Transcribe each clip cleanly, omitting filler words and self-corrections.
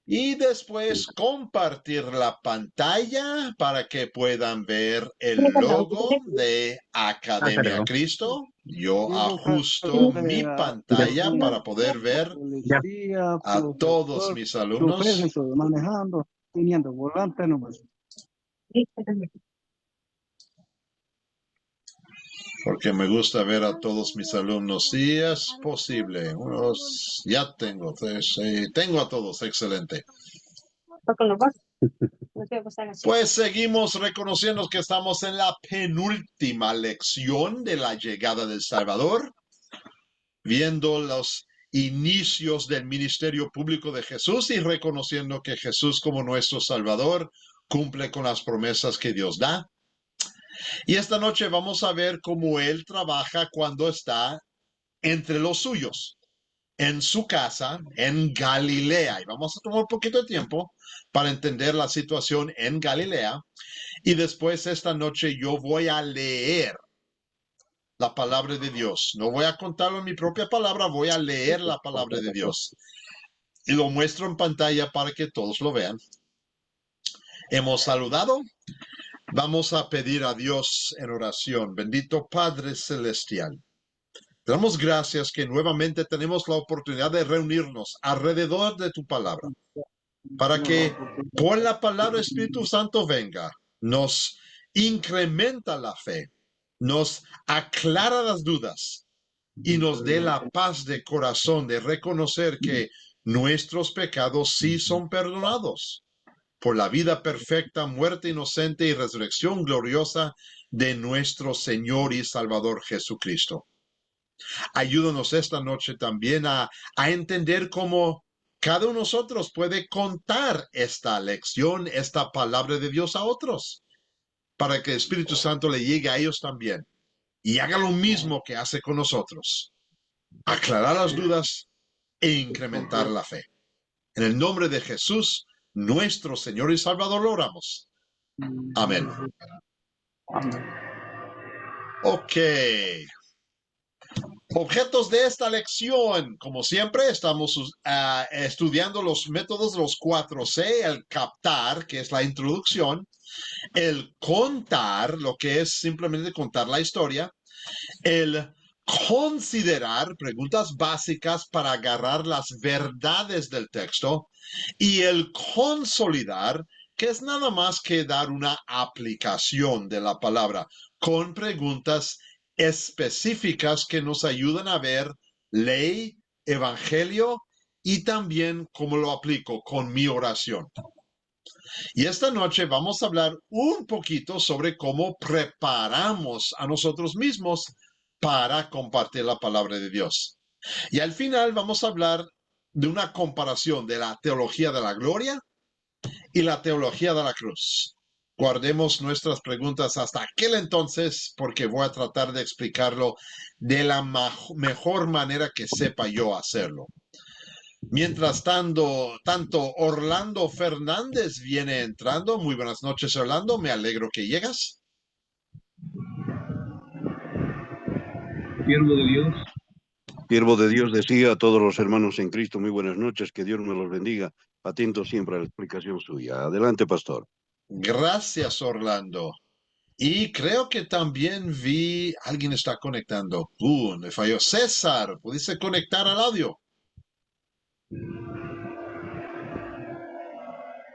Y después compartir la pantalla para que puedan ver el logo de Academia Cristo. Yo Digo, ajusto mi pantalla un para poder ver policía, a todos profesor, mis chofer, alumnos, estoy manejando, teniendo volante nomás. porque me gusta ver a todos mis alumnos. Si es posible, ya tengo, tengo a todos, excelente. Pues seguimos reconociendo que estamos en la penúltima lección de la llegada del Salvador, viendo los inicios del ministerio público de Jesús y reconociendo que Jesús como nuestro Salvador cumple con las promesas que Dios da. Y esta noche vamos a ver cómo Él trabaja cuando está entre los suyos, en su casa, en Galilea. Y vamos a tomar un poquito de tiempo para entender la situación en Galilea. Y después esta noche yo voy a leer la palabra de Dios. No voy a contarlo en mi propia palabra, voy a leer la palabra de Dios. Y lo muestro en pantalla para que todos lo vean. Hemos saludado. Vamos a pedir a Dios en oración. Bendito Padre Celestial. Te damos gracias que nuevamente tenemos la oportunidad de reunirnos alrededor de tu palabra, para que por la palabra Espíritu Santo venga, nos incrementa la fe, nos aclara las dudas y nos dé la paz de corazón de reconocer que nuestros pecados sí son perdonados por la vida perfecta, muerte inocente y resurrección gloriosa de nuestro Señor y Salvador Jesucristo. Ayúdanos esta noche también a entender cómo cada uno de nosotros puede contar esta lección, esta palabra de Dios a otros, para que el Espíritu Santo le llegue a ellos también y haga lo mismo que hace con nosotros, aclarar las dudas e incrementar la fe. En el nombre de Jesús, nuestro Señor y Salvador, lo oramos. Amén. Ok. Objetos de esta lección. Como siempre, estamos estudiando los métodos de los 4C, el captar, que es la introducción, el contar, lo que es simplemente contar la historia, el considerar, preguntas básicas para agarrar las verdades del texto, y el consolidar, que es nada más que dar una aplicación de la palabra con preguntas específicas que nos ayudan a ver ley, evangelio y también cómo lo aplico con mi oración. Y esta noche vamos a hablar un poquito sobre cómo preparamos a nosotros mismos para compartir la palabra de Dios. Y al final vamos a hablar de una comparación de la teología de la gloria y la teología de la cruz. Guardemos nuestras preguntas hasta aquel entonces porque voy a tratar de explicarlo de la mejor manera que sepa yo hacerlo. Mientras tanto, Orlando Fernández viene entrando. Muy buenas noches, Orlando. Me alegro que llegas. Siervo de Dios decía a todos los hermanos en Cristo, muy buenas noches, que Dios me los bendiga, atento siempre a la explicación suya. Adelante, pastor. Gracias, Orlando. Y creo que también vi, alguien está conectando. Me falló. César, ¿pudiste conectar al audio?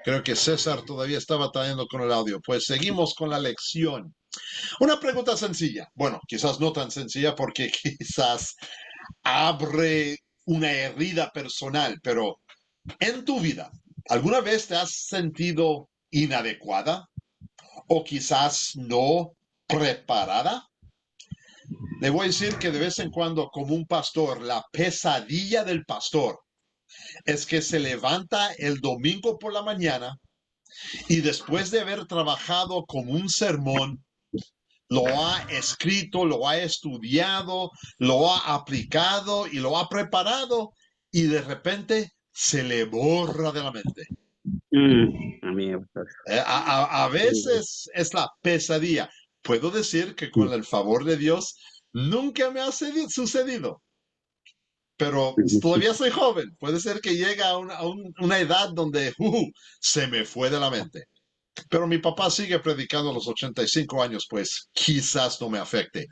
Creo que César todavía está batallando con el audio. Pues seguimos con la lección. Una pregunta sencilla. Bueno, quizás no tan sencilla porque quizás abre una herida personal, pero en tu vida, ¿alguna vez te has sentido inadecuada o quizás no preparada? Le voy a decir que de vez en cuando, como un pastor, la pesadilla del pastor es que se levanta el domingo por la mañana y después de haber trabajado como un sermón, lo ha escrito, lo ha estudiado, lo ha aplicado y lo ha preparado y de repente se le borra de la mente. A veces es la pesadilla. Puedo decir que con el favor de Dios nunca me ha sucedido. pero todavía soy joven. Puede ser que llegue a una edad donde se me fue de la mente. Pero mi papá sigue predicando a los 85 años, pues quizás no me afecte.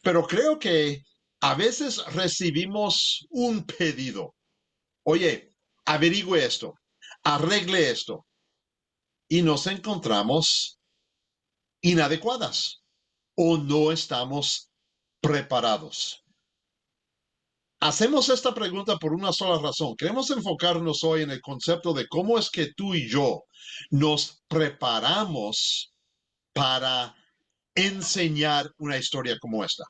Pero creo que a veces recibimos un pedido. Oye, averigüe esto, arregle esto. Y nos encontramos inadecuadas o no estamos preparados. Hacemos esta pregunta por una sola razón. Queremos enfocarnos hoy en el concepto de cómo es que tú y yo nos preparamos para enseñar una historia como esta.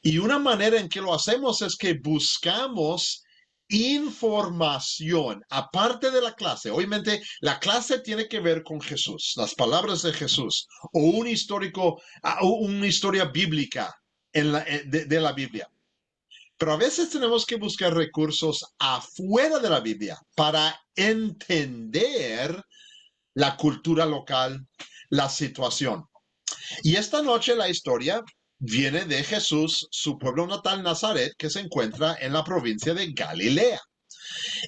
Y una manera en que lo hacemos es que buscamos información aparte de la clase. Obviamente, la clase tiene que ver con Jesús, las palabras de Jesús, o una historia bíblica de la Biblia. Pero a veces tenemos que buscar recursos afuera de la Biblia para entender la cultura local, la situación. Y esta noche la historia viene de Jesús, su pueblo natal Nazaret, que se encuentra en la provincia de Galilea.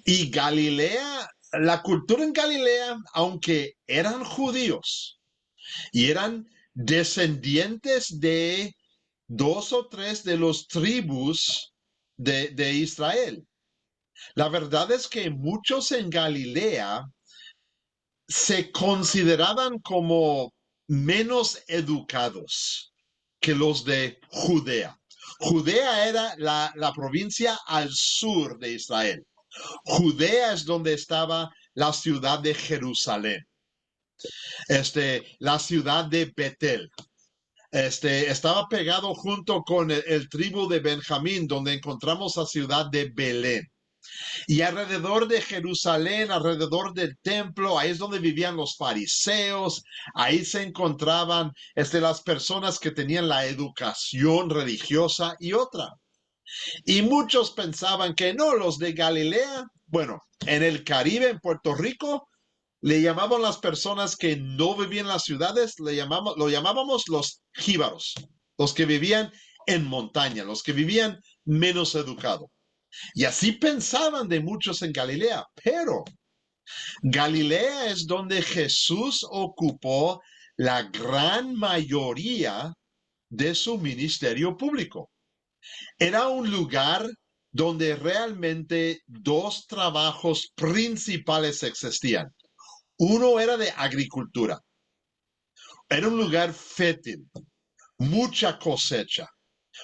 Y Galilea, la cultura en Galilea, aunque eran judíos y eran descendientes de 2 o 3 de los tribus de Israel. La verdad es que muchos en Galilea se consideraban como menos educados que los de Judea. Judea era la provincia al sur de Israel. Judea es donde estaba la ciudad de Jerusalén. La ciudad de Betel. Estaba pegado junto con el tribu de Benjamín, donde encontramos la ciudad de Belén. Y alrededor de Jerusalén, alrededor del templo, ahí es donde vivían los fariseos, ahí se encontraban las personas que tenían la educación religiosa y otra. Y muchos pensaban que no, los de Galilea, bueno, en el Caribe, en Puerto Rico, le llamaban las personas que no vivían en las ciudades, lo llamábamos los jíbaros, los que vivían en montaña, los que vivían menos educados. Y así pensaban de muchos en Galilea, pero Galilea es donde Jesús ocupó la gran mayoría de su ministerio público. Era un lugar donde realmente 2 trabajos principales existían. Uno era de agricultura. Era un lugar fértil, mucha cosecha,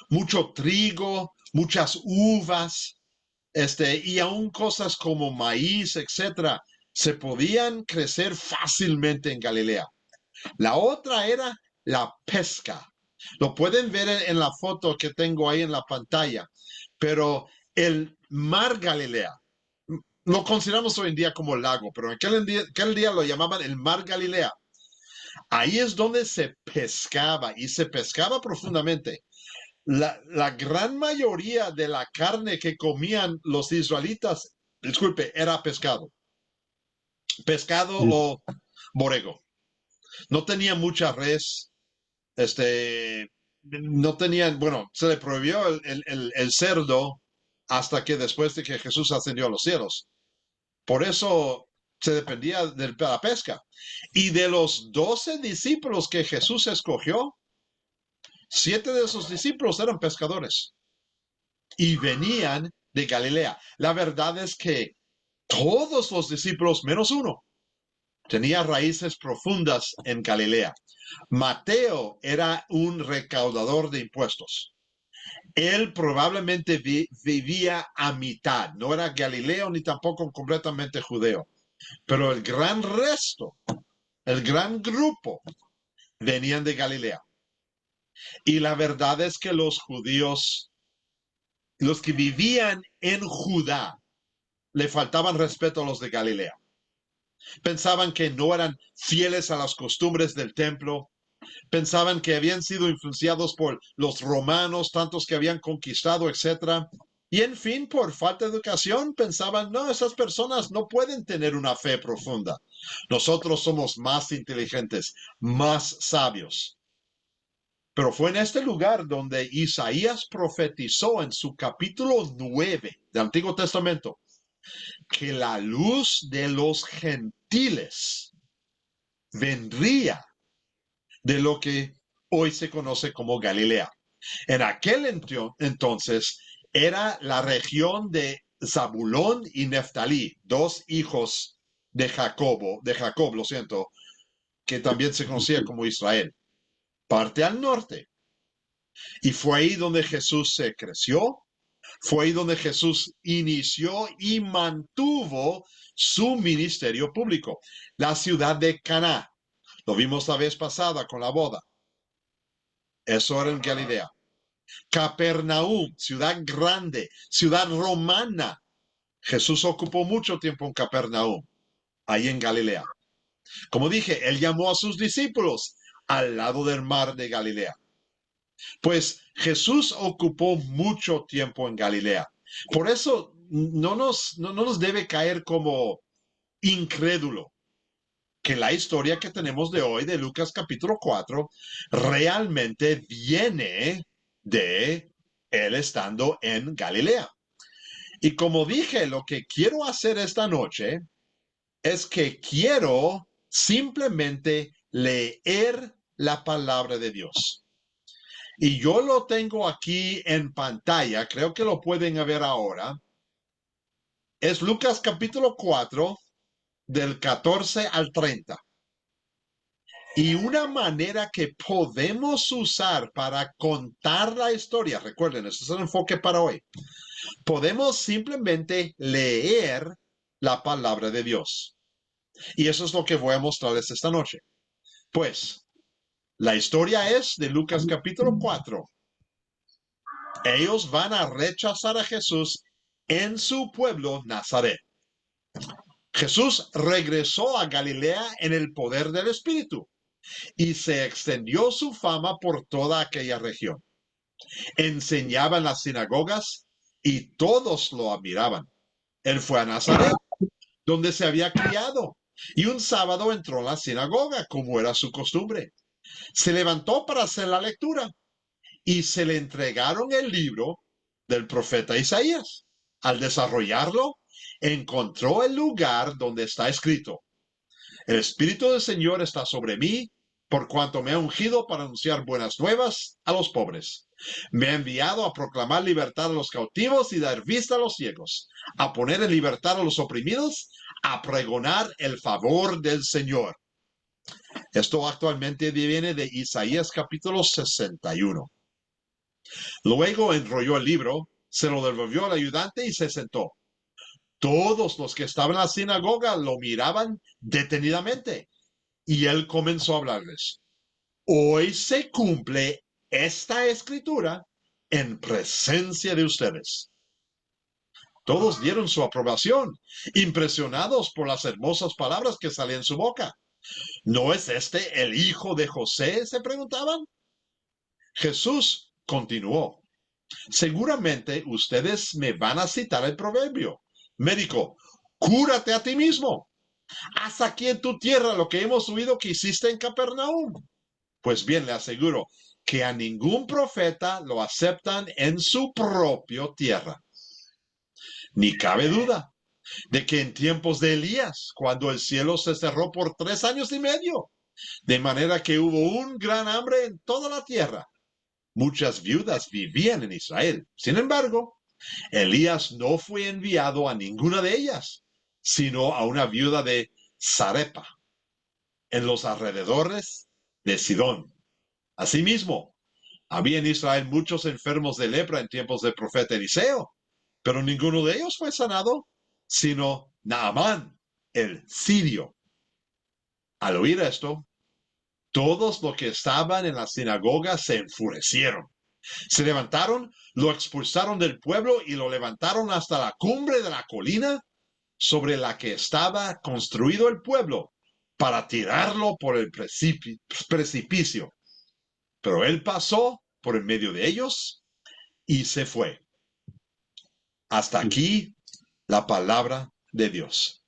mucho trigo, muchas uvas. Y aún cosas como maíz, etcétera, se podían crecer fácilmente en Galilea. La otra era la pesca. Lo pueden ver en la foto que tengo ahí en la pantalla, pero el mar Galilea, lo consideramos hoy en día como lago, pero en aquel día lo llamaban el mar Galilea. Ahí es donde se pescaba y se pescaba profundamente. La gran mayoría de la carne que comían los israelitas, era pescado. Pescado o borrego. No tenían mucha res. No tenían, bueno, se le prohibió el cerdo hasta que después de que Jesús ascendió a los cielos. Por eso se dependía de la pesca. Y de los 12 discípulos que Jesús escogió, 7 de esos discípulos eran pescadores y venían de Galilea. La verdad es que todos los discípulos, menos uno, tenía raíces profundas en Galilea. Mateo era un recaudador de impuestos. Él probablemente vivía a mitad. No era galileo ni tampoco completamente judeo. Pero el gran resto, el gran grupo, venían de Galilea. Y la verdad es que los judíos, los que vivían en Judá, le faltaban respeto a los de Galilea. Pensaban que no eran fieles a las costumbres del templo. Pensaban que habían sido influenciados por los romanos, tantos que habían conquistado, etc. Y en fin, por falta de educación, pensaban, no, esas personas no pueden tener una fe profunda. Nosotros somos más inteligentes, más sabios. Pero fue en este lugar donde Isaías profetizó en su capítulo 9 del Antiguo Testamento que la luz de los gentiles vendría de lo que hoy se conoce como Galilea. En aquel entonces era la región de Zabulón y Neftalí, dos hijos de Jacob, lo siento, que también se conocía como Israel, parte al norte. Y fue ahí donde Jesús se creció, fue ahí donde Jesús inició y mantuvo su ministerio público. La ciudad de Caná, lo vimos la vez pasada con la boda. Eso era en Galilea. Capernaum, ciudad grande, ciudad romana. Jesús ocupó mucho tiempo en Capernaum, ahí en Galilea. Como dije, él llamó a sus discípulos al lado del mar de Galilea. Pues Jesús ocupó mucho tiempo en Galilea. Por eso no nos debe caer como incrédulo que la historia que tenemos de hoy, de Lucas capítulo 4, realmente viene de él estando en Galilea. Y como dije, lo que quiero hacer esta noche es que quiero simplemente leer la palabra de Dios. Y yo lo tengo aquí en pantalla, creo que lo pueden ver ahora. Es Lucas capítulo 4, del 14 al 30. Y una manera que podemos usar para contar la historia, recuerden, este es el enfoque para hoy, podemos simplemente leer la palabra de Dios. Y eso es lo que voy a mostrarles esta noche. Pues, la historia es de Lucas capítulo 4. Ellos van a rechazar a Jesús en su pueblo Nazaret. Jesús regresó a Galilea en el poder del Espíritu y se extendió su fama por toda aquella región. Enseñaba en las sinagogas y todos lo admiraban. Él fue a Nazaret, donde se había criado, y un sábado entró en la sinagoga, como era su costumbre. Se levantó para hacer la lectura y se le entregaron el libro del profeta Isaías. Al desarrollarlo, encontró el lugar donde está escrito: el Espíritu del Señor está sobre mí, por cuanto me ha ungido para anunciar buenas nuevas a los pobres. Me ha enviado a proclamar libertad a los cautivos y dar vista a los ciegos, a poner en libertad a los oprimidos, a pregonar el favor del Señor. Esto actualmente viene de Isaías capítulo 61. Luego enrolló el libro, se lo devolvió al ayudante y se sentó. Todos los que estaban en la sinagoga lo miraban detenidamente y él comenzó a hablarles. Hoy se cumple esta escritura en presencia de ustedes. Todos dieron su aprobación, impresionados por las hermosas palabras que salían de su boca. ¿No es este el hijo de José?, se preguntaban. Jesús continuó. Seguramente ustedes me van a citar el proverbio: médico, cúrate a ti mismo. Haz aquí en tu tierra lo que hemos oído que hiciste en Capernaum. Pues bien, le aseguro que a ningún profeta lo aceptan en su propia tierra. Ni cabe duda de que en tiempos de Elías, cuando el cielo se cerró por 3 años y medio, de manera que hubo un gran hambre en toda la tierra, muchas viudas vivían en Israel. Sin embargo, Elías no fue enviado a ninguna de ellas, sino a una viuda de Sarepa, en los alrededores de Sidón. Asimismo, había en Israel muchos enfermos de lepra en tiempos del profeta Eliseo, pero ninguno de ellos fue sanado, sino Naamán, el sirio. Al oír esto, todos los que estaban en la sinagoga se enfurecieron. Se levantaron, lo expulsaron del pueblo y lo levantaron hasta la cumbre de la colina sobre la que estaba construido el pueblo, para tirarlo por el precipicio. Pero él pasó por en medio de ellos y se fue. Hasta aquí la palabra de Dios.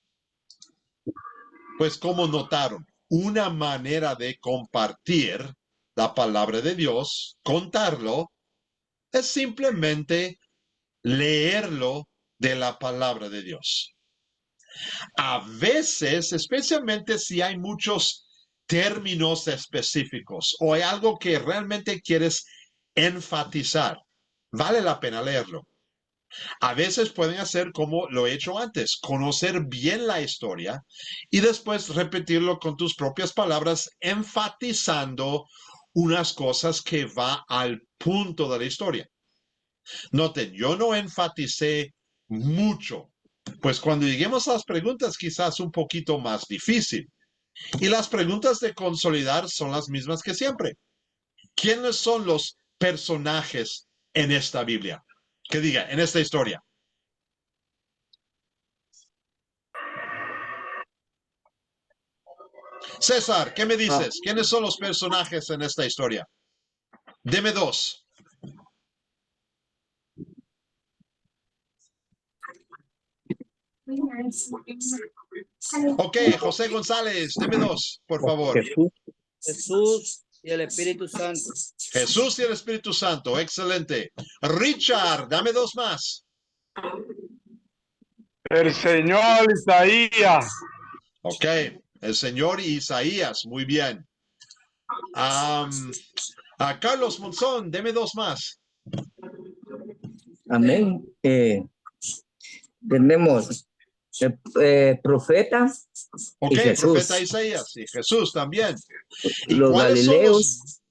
Pues como notaron, una manera de compartir la palabra de Dios, contarlo, es simplemente leerlo de la palabra de Dios. A veces, especialmente si hay muchos términos específicos o hay algo que realmente quieres enfatizar, vale la pena leerlo. A veces pueden hacer como lo he hecho antes, conocer bien la historia y después repetirlo con tus propias palabras, enfatizando unas cosas que va al punto de la historia. Noten, yo no enfaticé mucho, pues cuando lleguemos a las preguntas quizás un poquito más difícil. Y las preguntas de consolidar son las mismas que siempre. ¿Quiénes son los personajes en esta Biblia? Que diga, en esta historia. César, ¿qué me dices? ¿Quiénes son los personajes en esta historia? Deme dos. Ok, José González, deme dos, por favor. Jesús y el Espíritu Santo. Jesús y el Espíritu Santo, excelente. Richard, dame dos más. El señor Isaías. Ok, el señor Isaías, muy bien. A Carlos Monzón, deme dos más. Amén. Tenemos el profeta Ok, y Jesús. profeta Isaías y Jesús también. ¿Y Los cuáles son galileos.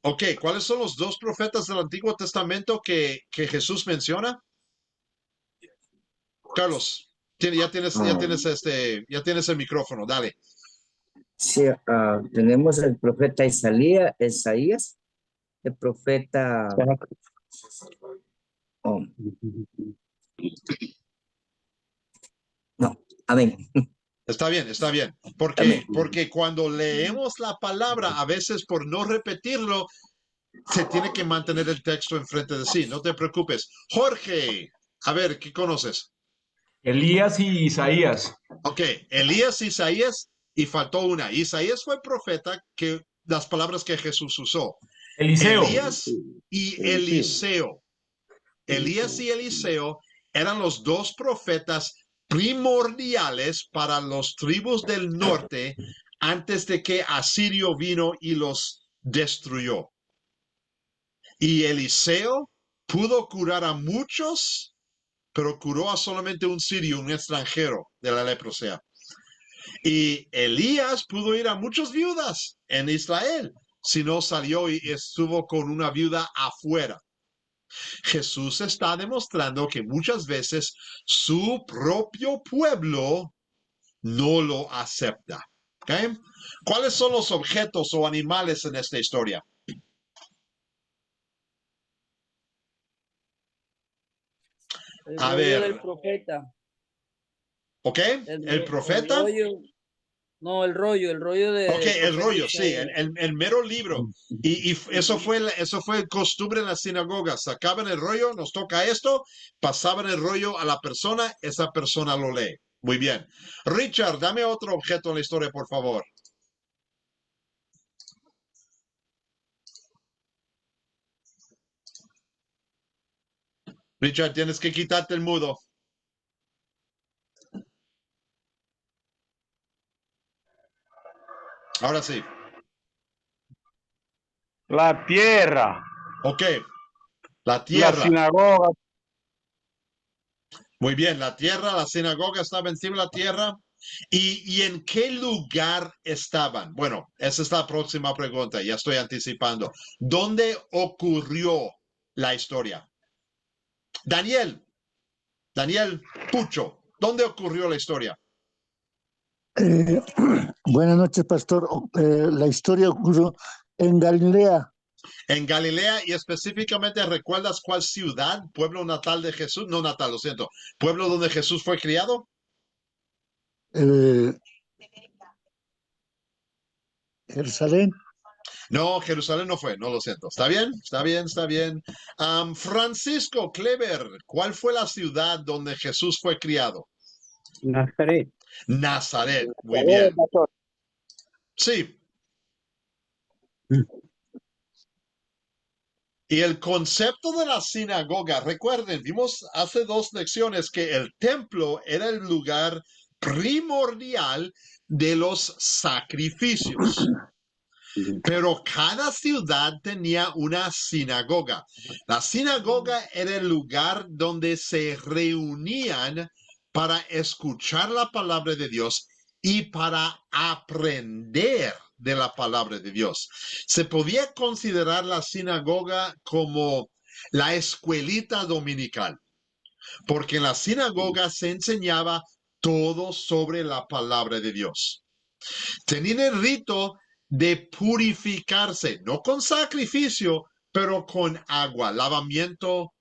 ¿cuáles son los dos profetas del Antiguo Testamento que Jesús menciona? Carlos, ya tienes el micrófono, dale. Sí, tenemos el profeta Isaías, el profeta. Oh, no, amén. Está bien, está bien. Amén. Porque cuando leemos la palabra, a veces por no repetirlo, se tiene que mantener el texto enfrente de sí. No te preocupes. Jorge, a ver, ¿qué conoces? Elías y Isaías. Ok, Elías, Isaías, y faltó una. Isaías fue profeta que las palabras que Jesús usó. Eliseo. Elías y Eliseo. Elías y Eliseo eran los dos profetas primordiales para los tribus del norte antes de que Asirio vino y los destruyó. Y Eliseo pudo curar a muchos, pero curó a solamente un sirio, un extranjero de la leprosia. Y Elías pudo ir a muchas viudas en Israel, si no salió y estuvo con una viuda afuera. Jesús está demostrando que muchas veces su propio pueblo no lo acepta. ¿Okay? ¿Cuáles son los objetos o animales en esta historia? El A rollo ver. del profeta. ¿Ok? El profeta. El rollo de. Ok, el rollo, Isaías. sí, el mero libro. Y eso fue costumbre en las sinagogas. Sacaban el rollo, nos toca esto, pasaban el rollo a la persona, esa persona lo lee. Muy bien. Richard, dame otro objeto en la historia, por favor. Richard, tienes que quitarte el mudo. Ahora sí. La tierra. Ok. La La tierra. sinagoga. Muy bien, la tierra, la sinagoga estaba encima de la tierra. ¿Y en qué lugar estaban? Bueno, esa es la próxima pregunta, ya estoy anticipando. ¿Dónde ocurrió la historia? Daniel Pucho, ¿dónde ocurrió la historia? Buenas noches, pastor. La historia ocurrió en Galilea. En Galilea, y específicamente, ¿recuerdas cuál ciudad, pueblo natal de Jesús? No natal, lo siento. ¿Pueblo donde Jesús fue criado? Jerusalén. No, Jerusalén no fue, no lo siento. ¿Está bien? Está bien, está bien. Francisco Kleber, ¿cuál fue la ciudad donde Jesús fue criado? Nazaret. Nazaret, muy bien. Sí. Y el concepto de la sinagoga, recuerden, vimos hace 2 lecciones que el templo era el lugar primordial de los sacrificios. Pero cada ciudad tenía una sinagoga. La sinagoga era el lugar donde se reunían para escuchar la palabra de Dios y para aprender de la palabra de Dios. Se podía considerar la sinagoga como la escuelita dominical, porque en la sinagoga se enseñaba todo sobre la palabra de Dios. Tenían el rito de purificarse, no con sacrificio, pero con agua, lavamiento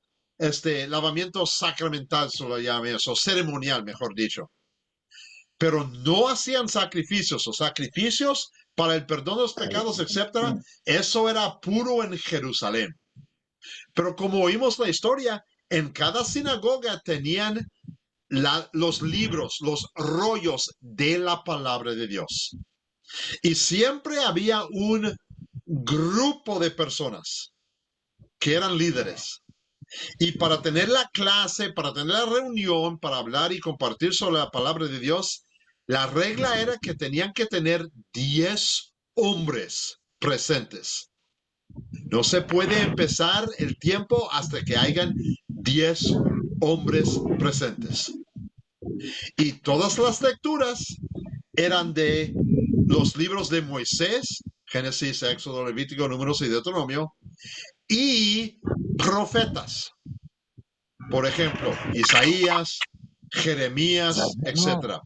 sacramental, se lo llama eso, ceremonial, mejor dicho. Pero no hacían sacrificios o sacrificios para el perdón de los pecados, etcétera. Eso era puro en Jerusalén. Pero como oímos la historia, en cada sinagoga tenían los libros, los rollos de la palabra de Dios. Y siempre había un grupo de personas que eran líderes. Y para tener la clase, para tener la reunión, para hablar y compartir sobre la palabra de Dios, la regla era que tenían que tener 10 hombres presentes. No se puede empezar el tiempo hasta que hayan 10 hombres presentes. Y todas las lecturas eran de los libros de Moisés, Génesis, Éxodo, Levítico, Números y Deuteronomio, y profetas. Por ejemplo, Isaías, Jeremías, etc.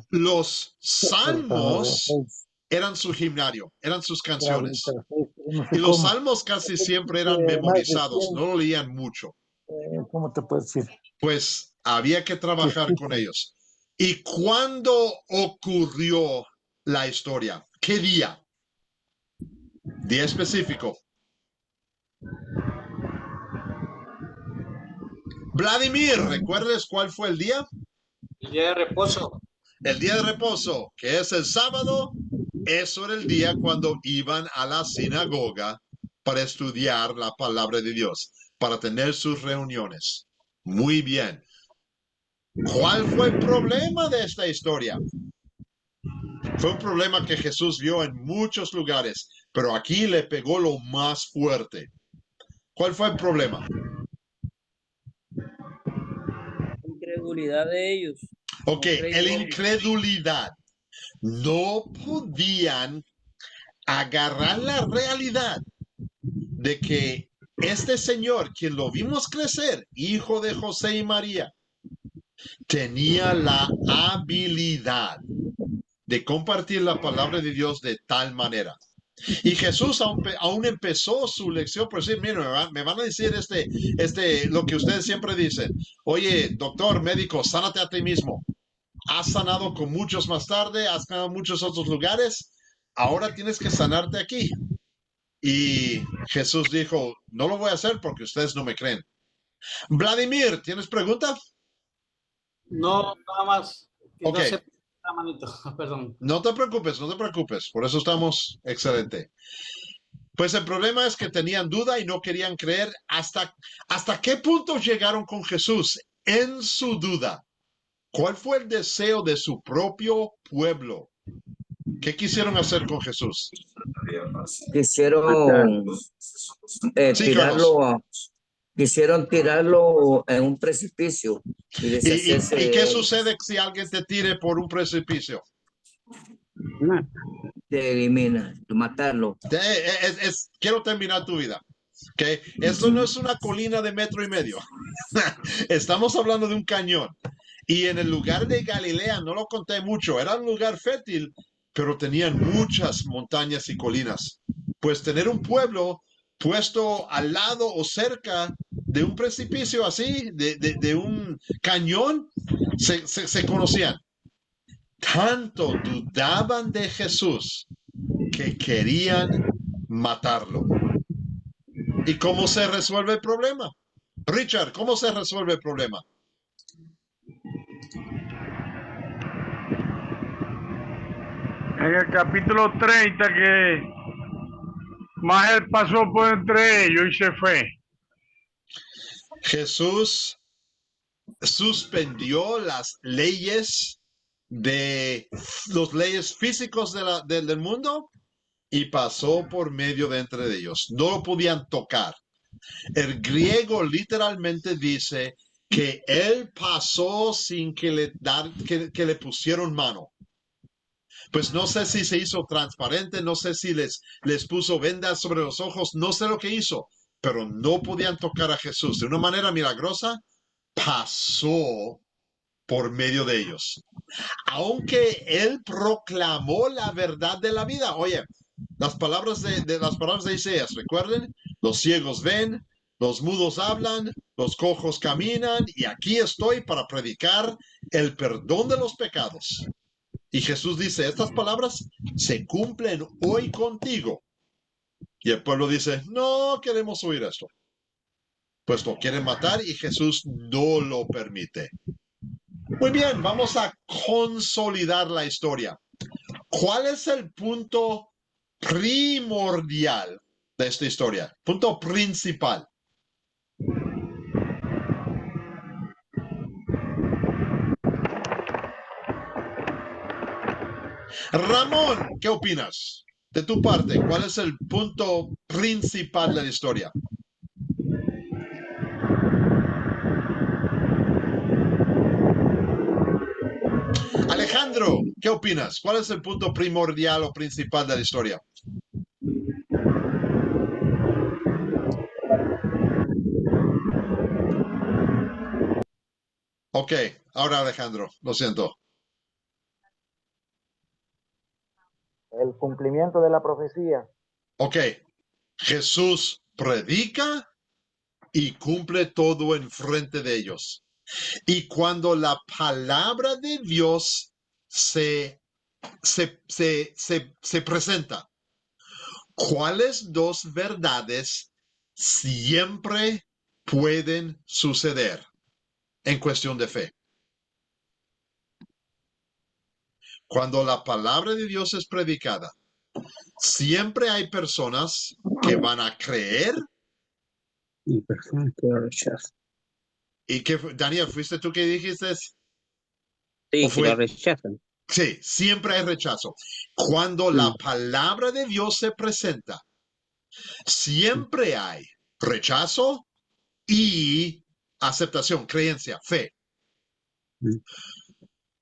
Los salmos eran su gimnario, eran sus canciones. Y los salmos casi siempre eran memorizados, no lo leían mucho. ¿Cómo te puedo decir? Pues había que trabajar con ellos. ¿Y cuándo ocurrió la historia? ¿Qué día? Día específico. Vladimir, ¿recuerdas cuál fue el día? El día de reposo. El día de reposo, que es el sábado. Eso era el día cuando iban a la sinagoga para estudiar la palabra de Dios, para tener sus reuniones. Muy bien. ¿Cuál fue el problema de esta historia? Fue un problema que Jesús vio en muchos lugares, pero aquí le pegó lo más fuerte. ¿Cuál fue el problema? Incredulidad de ellos. Ok, la incredulidad. No podían agarrar la realidad de que este señor, quien lo vimos crecer, hijo de José y María, tenía la habilidad de compartir la palabra de Dios de tal manera. Y Jesús aún empezó su lección por decir, miren, me van a decir lo que ustedes siempre dicen. Oye, doctor, médico, sánate a ti mismo. Has sanado con muchos más tarde, has sanado en muchos otros lugares. Ahora tienes que sanarte aquí. Y Jesús dijo, no lo voy a hacer porque ustedes no me creen. Vladimir, ¿tienes pregunta? No, nada más. Ok. No sé, manito, perdón. No te preocupes, no te preocupes. Por eso estamos excelente. Pues el problema es que tenían duda y no querían creer. ¿Hasta qué punto llegaron con Jesús en su duda? ¿Cuál fue el deseo de su propio pueblo? ¿Qué quisieron hacer con Jesús? Quisieron Sí, Carlos. quisieron tirarlo en un precipicio. ¿Y qué sucede si alguien te tire por un precipicio? Te elimina, matarlo. Quiero terminar tu vida. ¿Okay? Esto no es una colina de 1.5 metros. Estamos hablando de un cañón. Y en el lugar de Galilea, no lo conté mucho, era un lugar fértil, pero tenían muchas montañas y colinas. Pues tener un pueblo puesto al lado o cerca de un precipicio así, de un cañón, se conocían. Tanto dudaban de Jesús que querían matarlo. ¿Y cómo se resuelve el problema? Richard, ¿cómo se resuelve el problema? En el capítulo 30 que Mas él pasó por entre ellos y se fue. Jesús suspendió las leyes de los leyes físicos del mundo y pasó por medio de entre ellos. No lo podían tocar. El griego literalmente dice que él pasó sin que le pusieron mano. Pues no sé si se hizo transparente, no sé si les puso vendas sobre los ojos, no sé lo que hizo, pero no podían tocar a Jesús. De una manera milagrosa, pasó por medio de ellos. Aunque él proclamó la verdad de la vida. Oye, las palabras de Isaías, recuerden, los ciegos ven, los mudos hablan, los cojos caminan, y aquí estoy para predicar el perdón de los pecados. Y Jesús dice, estas palabras se cumplen hoy contigo. Y el pueblo dice, no queremos oír esto. Pues lo quieren matar y Jesús no lo permite. Muy bien, vamos a consolidar la historia. ¿Cuál es el punto primordial de esta historia? Punto principal. Ramón, ¿qué opinas? De tu parte, ¿cuál es el punto principal de la historia? Alejandro, ¿qué opinas? ¿Cuál es el punto primordial o principal de la historia? Ok, ahora Alejandro, lo siento. El cumplimiento de la profecía. Ok, Jesús predica y cumple todo en frente de ellos. Y cuando la palabra de Dios se presenta, ¿cuáles dos verdades siempre pueden suceder en cuestión de fe? Cuando la palabra de Dios es predicada, siempre hay personas que van a creer. Y personas que rechazan. ¿Y que Daniel, fuiste tú que dijiste? Sí, que lo rechazan. Sí, siempre hay rechazo. Cuando la palabra de Dios se presenta, siempre hay rechazo y aceptación, creencia, fe.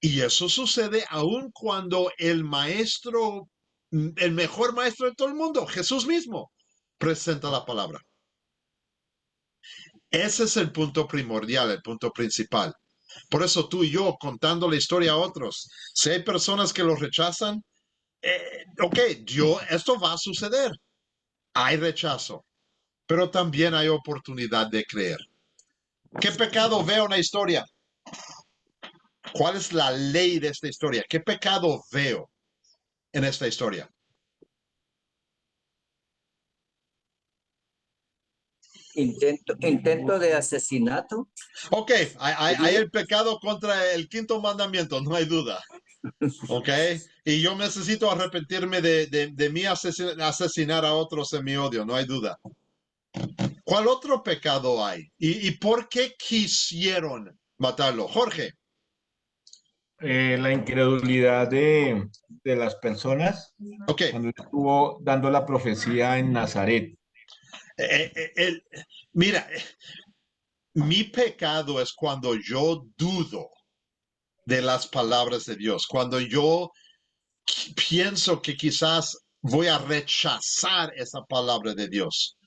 Y eso sucede aun cuando el maestro, el mejor maestro de todo el mundo, Jesús mismo, presenta la palabra. Ese es el punto primordial, el punto principal. Por eso tú y yo, contando la historia a otros, si hay personas que lo rechazan, esto va a suceder. Hay rechazo, pero también hay oportunidad de creer. ¿Qué pecado veo en la historia? ¿Cuál es la ley de esta historia? ¿Qué pecado veo en esta historia? Intento de asesinato. Ok, hay el pecado contra el quinto mandamiento, no hay duda. Ok, y yo necesito arrepentirme de mí asesinar a otros en mi odio, no hay duda. ¿Cuál otro pecado hay? ¿Y por qué quisieron matarlo? Jorge. La incredulidad de las personas Ok, cuando estuvo dando la profecía en Nazaret. mira, mi pecado es cuando yo dudo de las palabras de Dios, cuando yo pienso que quizás voy a rechazar esa palabra de Dios,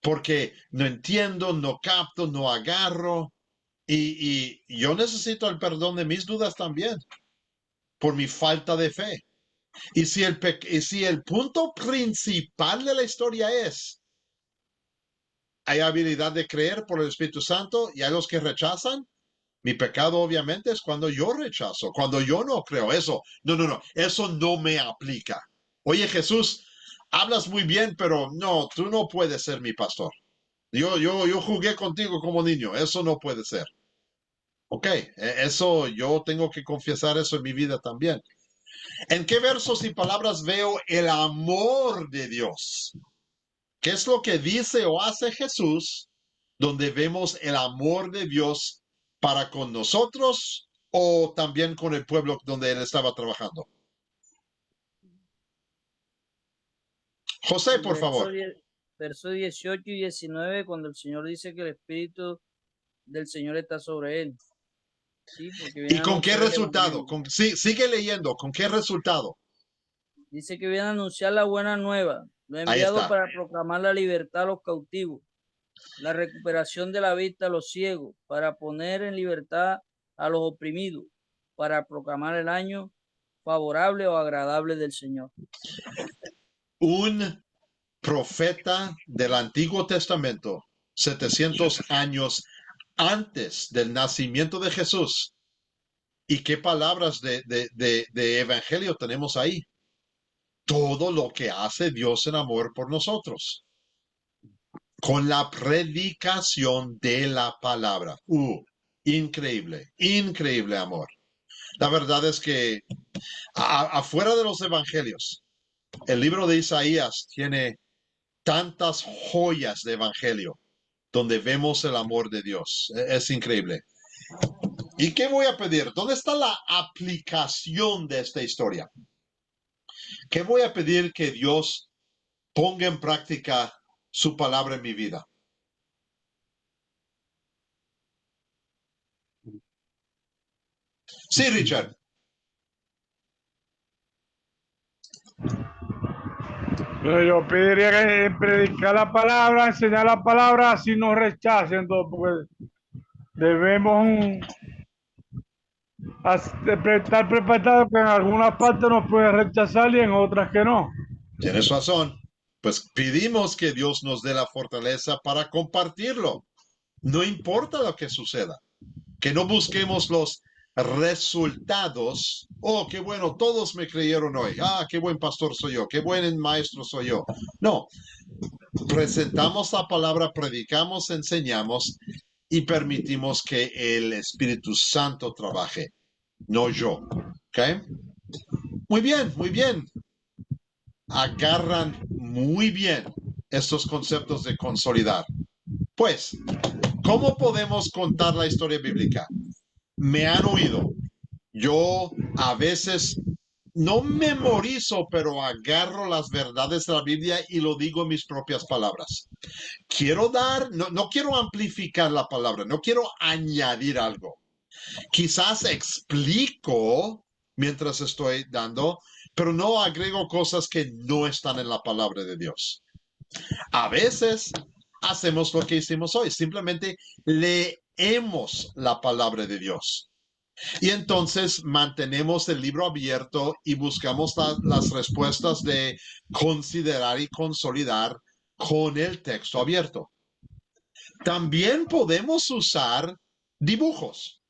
porque no entiendo, no capto, no agarro, y yo necesito el perdón de mis dudas también, por mi falta de fe. Y si el punto principal de la historia es, hay habilidad de creer por el Espíritu Santo y hay los que rechazan, mi pecado obviamente es cuando yo rechazo, cuando yo no creo eso. No, eso no me aplica. Oye Jesús, hablas muy bien, pero no, tú no puedes ser mi pastor. Yo jugué contigo como niño, eso no puede ser. Ok, eso yo tengo que confesar eso en mi vida también. ¿En qué versos y palabras veo el amor de Dios? ¿Qué es lo que dice o hace Jesús donde vemos el amor de Dios para con nosotros o también con el pueblo donde él estaba trabajando? José, por favor. Verso 18 y 19, cuando el Señor dice que el Espíritu del Señor está sobre él. Sí, porque viene ¿Y a con qué anunciar el resultado? evangelio. Sigue leyendo. ¿Con qué resultado? Dice que viene a anunciar la buena nueva. Lo ha Ahí enviado está. para proclamar la libertad a los cautivos, la recuperación de la vista a los ciegos, para poner en libertad a los oprimidos, para proclamar el año favorable o agradable del Señor. Un profeta del Antiguo Testamento, 700 años antes del nacimiento de Jesús. ¿Y qué palabras de evangelio tenemos ahí? Todo lo que hace Dios en amor por nosotros. Con la predicación de la palabra. Increíble, increíble amor. La verdad es que afuera de los evangelios, el libro de Isaías tiene tantas joyas de evangelio donde vemos el amor de Dios. Es increíble. ¿Y qué voy a pedir? ¿Dónde está la aplicación de esta historia? ¿Qué voy a pedir que Dios ponga en práctica su palabra en mi vida? Sí, Richard. Yo pediría que predicar la palabra, enseñar la palabra, así no rechacen todo, porque debemos estar preparados que en algunas partes nos pueden rechazar y en otras que no. Tienes razón. Pues pedimos que Dios nos dé la fortaleza para compartirlo. No importa lo que suceda. Que no busquemos los resultados. Oh, qué bueno, todos me creyeron hoy. Ah, qué buen pastor soy yo. Qué buen maestro soy yo. No. Presentamos la palabra, predicamos, enseñamos y permitimos que el Espíritu Santo trabaje. No yo. ¿Ok? Muy bien, muy bien. Agarran muy bien estos conceptos de consolidar. Pues, ¿cómo podemos contar la historia bíblica? Me han oído. Yo a veces no memorizo, pero agarro las verdades de la Biblia y lo digo en mis propias palabras. Quiero no quiero amplificar la palabra, no quiero añadir algo. Quizás explico mientras estoy dando, pero no agrego cosas que no están en la palabra de Dios. A veces hacemos lo que hicimos hoy, simplemente leemos la palabra de Dios. Y entonces mantenemos el libro abierto y buscamos las respuestas de considerar y consolidar con el texto abierto. También podemos usar dibujos.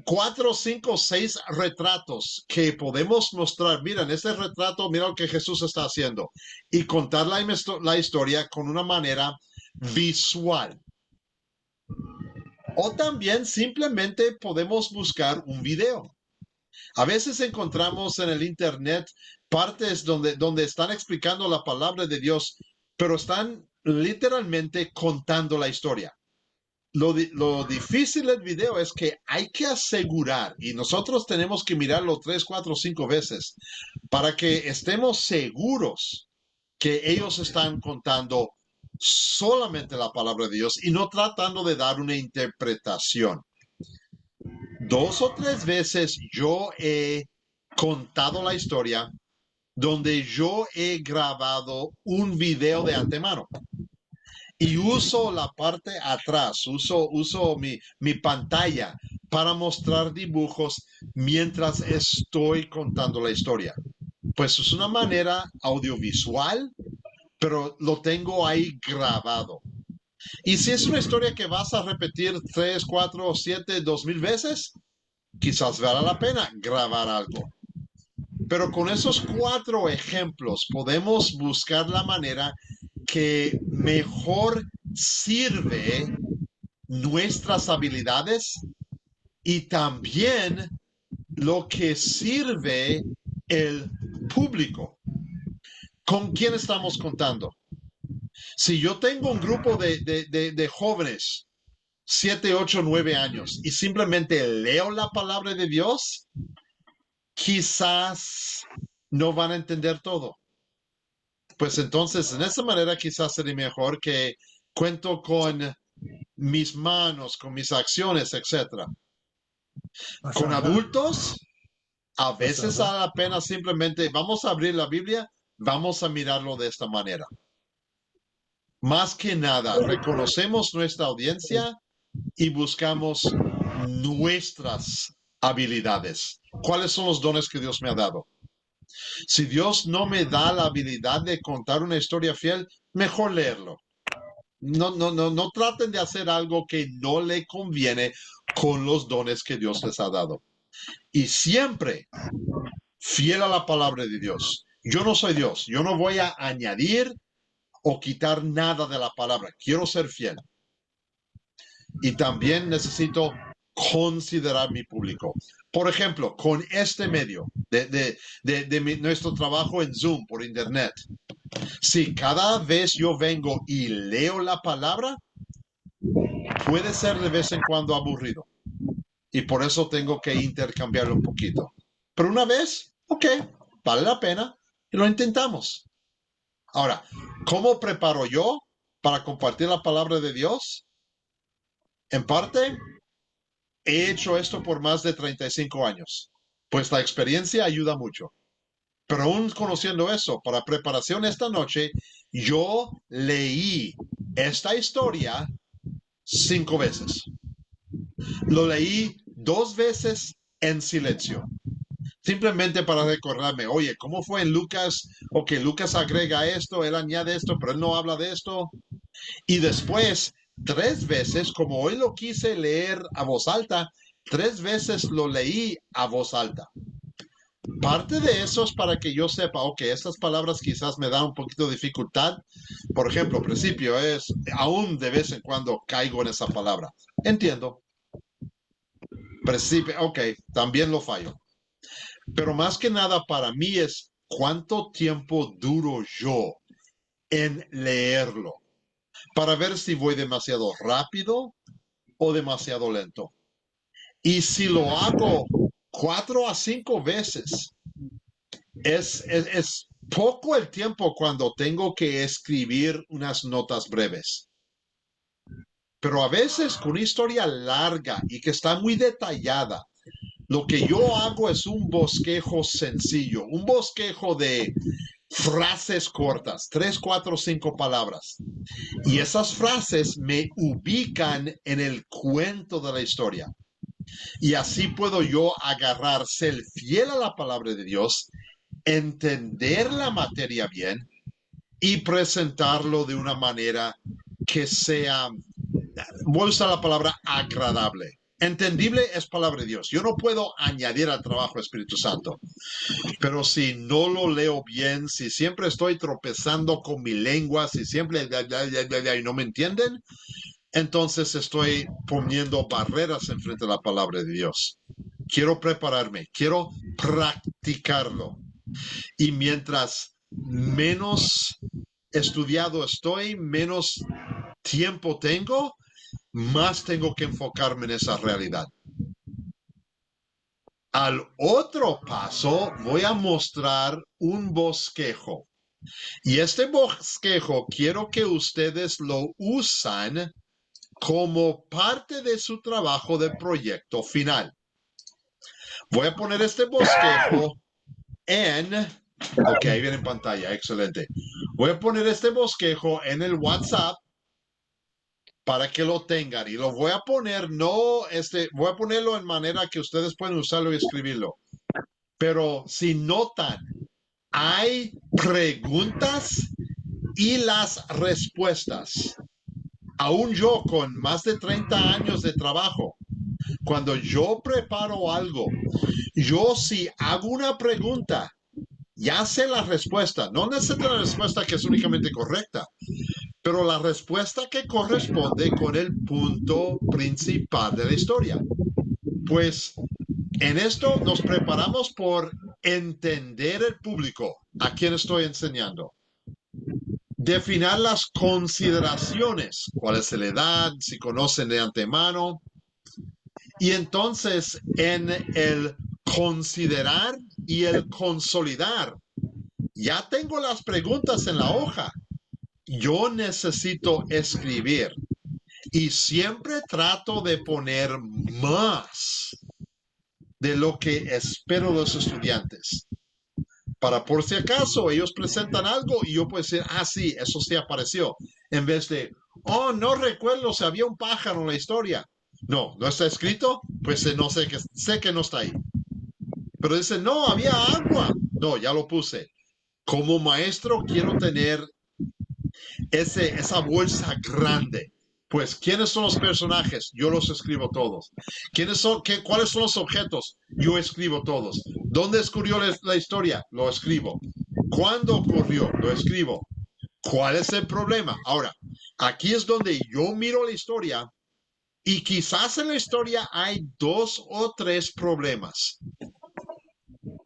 4, 5, 6 retratos que podemos mostrar. Mira, en este retrato, mira lo que Jesús está haciendo. Y contar la historia con una manera visual. O también simplemente podemos buscar un video. A veces encontramos en el internet partes donde están explicando la palabra de Dios, pero están literalmente contando la historia. Lo difícil del video es que hay que asegurar, y nosotros tenemos que mirarlo 3, 4, 5 veces, para que estemos seguros que ellos están contando solamente la palabra de Dios y no tratando de dar una interpretación. 2 o 3 veces yo he contado la historia donde yo he grabado un video de antemano. Y uso la parte atrás, uso mi pantalla para mostrar dibujos mientras estoy contando la historia. Pues es una manera audiovisual, pero lo tengo ahí grabado. Y si es una historia que vas a repetir 3, 4, 7, 2000 veces, quizás valga la pena grabar algo. Pero con esos 4 ejemplos podemos buscar la manera que mejor sirve nuestras habilidades y también lo que sirve el público. ¿Con quién estamos contando? Si yo tengo un grupo de jóvenes, 7, 8, 9 años, y simplemente leo la palabra de Dios, quizás no van a entender todo. Pues entonces, en esa manera quizás sería mejor que cuento con mis manos, con mis acciones, etcétera. Con adultos, a veces vale la pena simplemente, vamos a abrir la Biblia, vamos a mirarlo de esta manera. Más que nada, reconocemos nuestra audiencia y buscamos nuestras habilidades. ¿Cuáles son los dones que Dios me ha dado? Si Dios no me da la habilidad de contar una historia fiel, mejor leerlo. No traten de hacer algo que no le conviene con los dones que Dios les ha dado. Y siempre fiel a la palabra de Dios. Yo no soy Dios. Yo no voy a añadir o quitar nada de la palabra. Quiero ser fiel. Y también necesito considerar mi público. Por ejemplo, con este medio de nuestro trabajo en Zoom por internet. Si cada vez yo vengo y leo la palabra, puede ser de vez en cuando aburrido. Y por eso tengo que intercambiarlo un poquito. Pero una vez, ok, vale la pena y lo intentamos. Ahora, ¿cómo preparo yo para compartir la palabra de Dios? En parte, he hecho esto por más de 35 años, pues la experiencia ayuda mucho. Pero aún conociendo eso, para preparación esta noche, yo leí esta historia 5 veces. Lo leí 2 veces en silencio. Simplemente para recordarme, oye, ¿cómo fue en Lucas? Ok, Lucas agrega esto, él añade esto, pero él no habla de esto. Y después, 3 veces, como hoy lo quise leer a voz alta, 3 veces lo leí a voz alta. Parte de eso es para que yo sepa, ok, estas palabras quizás me dan un poquito de dificultad. Por ejemplo, principio es, aún de vez en cuando caigo en esa palabra. Entiendo. Principio, ok, también lo fallo. Pero más que nada para mí es cuánto tiempo duro yo en leerlo. Para ver si voy demasiado rápido o demasiado lento. Y si lo hago 4 a 5 veces, es poco el tiempo cuando tengo que escribir unas notas breves. Pero a veces con una historia larga y que está muy detallada, lo que yo hago es un bosquejo sencillo, un bosquejo de frases cortas, 3, 4, 5 palabras. Y esas frases me ubican en el cuento de la historia. Y así puedo yo agarrar, ser fiel a la palabra de Dios, entender la materia bien y presentarlo de una manera que sea, voy a usar la palabra agradable. Entendible es palabra de Dios. Yo no puedo añadir al trabajo Espíritu Santo. Pero si no lo leo bien, si siempre estoy tropezando con mi lengua, si siempre y no me entienden, entonces estoy poniendo barreras enfrente de la palabra de Dios. Quiero prepararme, quiero practicarlo. Y mientras menos estudiado estoy, menos tiempo tengo, más tengo que enfocarme en esa realidad. Al otro paso voy a mostrar un bosquejo. Y este bosquejo quiero que ustedes lo usan como parte de su trabajo de proyecto final. Voy a poner este bosquejo en... Ok, ahí viene en pantalla, excelente. Voy a poner este bosquejo en el WhatsApp para que lo tengan. Y lo voy a poner, voy a ponerlo en manera que ustedes pueden usarlo y escribirlo. Pero si notan, hay preguntas y las respuestas. Aún yo con más de 30 años de trabajo, cuando yo preparo algo, yo si hago una pregunta, ya sé la respuesta. No necesito la respuesta que es únicamente correcta, pero la respuesta que corresponde con el punto principal de la historia. Pues en esto nos preparamos por entender el público a quien estoy enseñando. definir las consideraciones, cuál es la edad, si conocen de antemano. Y entonces en el considerar y el consolidar, ya tengo las preguntas en la hoja. Yo necesito escribir y siempre trato de poner más de lo que espero de los estudiantes. Para por si acaso ellos presentan algo y yo puedo decir, ah, sí, eso sí apareció. En vez de, oh, no recuerdo si había un pájaro en la historia. No, no está escrito, pues no sé que no está ahí. Pero dice, no, había agua. No, ya lo puse. Como maestro quiero tener esa bolsa grande. Pues, ¿quiénes son los personajes? Yo los escribo todos. ¿Cuáles son los objetos? Yo escribo todos. ¿Dónde ocurrió la historia? Lo escribo. ¿Cuándo ocurrió? Lo escribo. ¿Cuál es el problema? Ahora, aquí es donde yo miro la historia y quizás en la historia hay 2 o 3 problemas.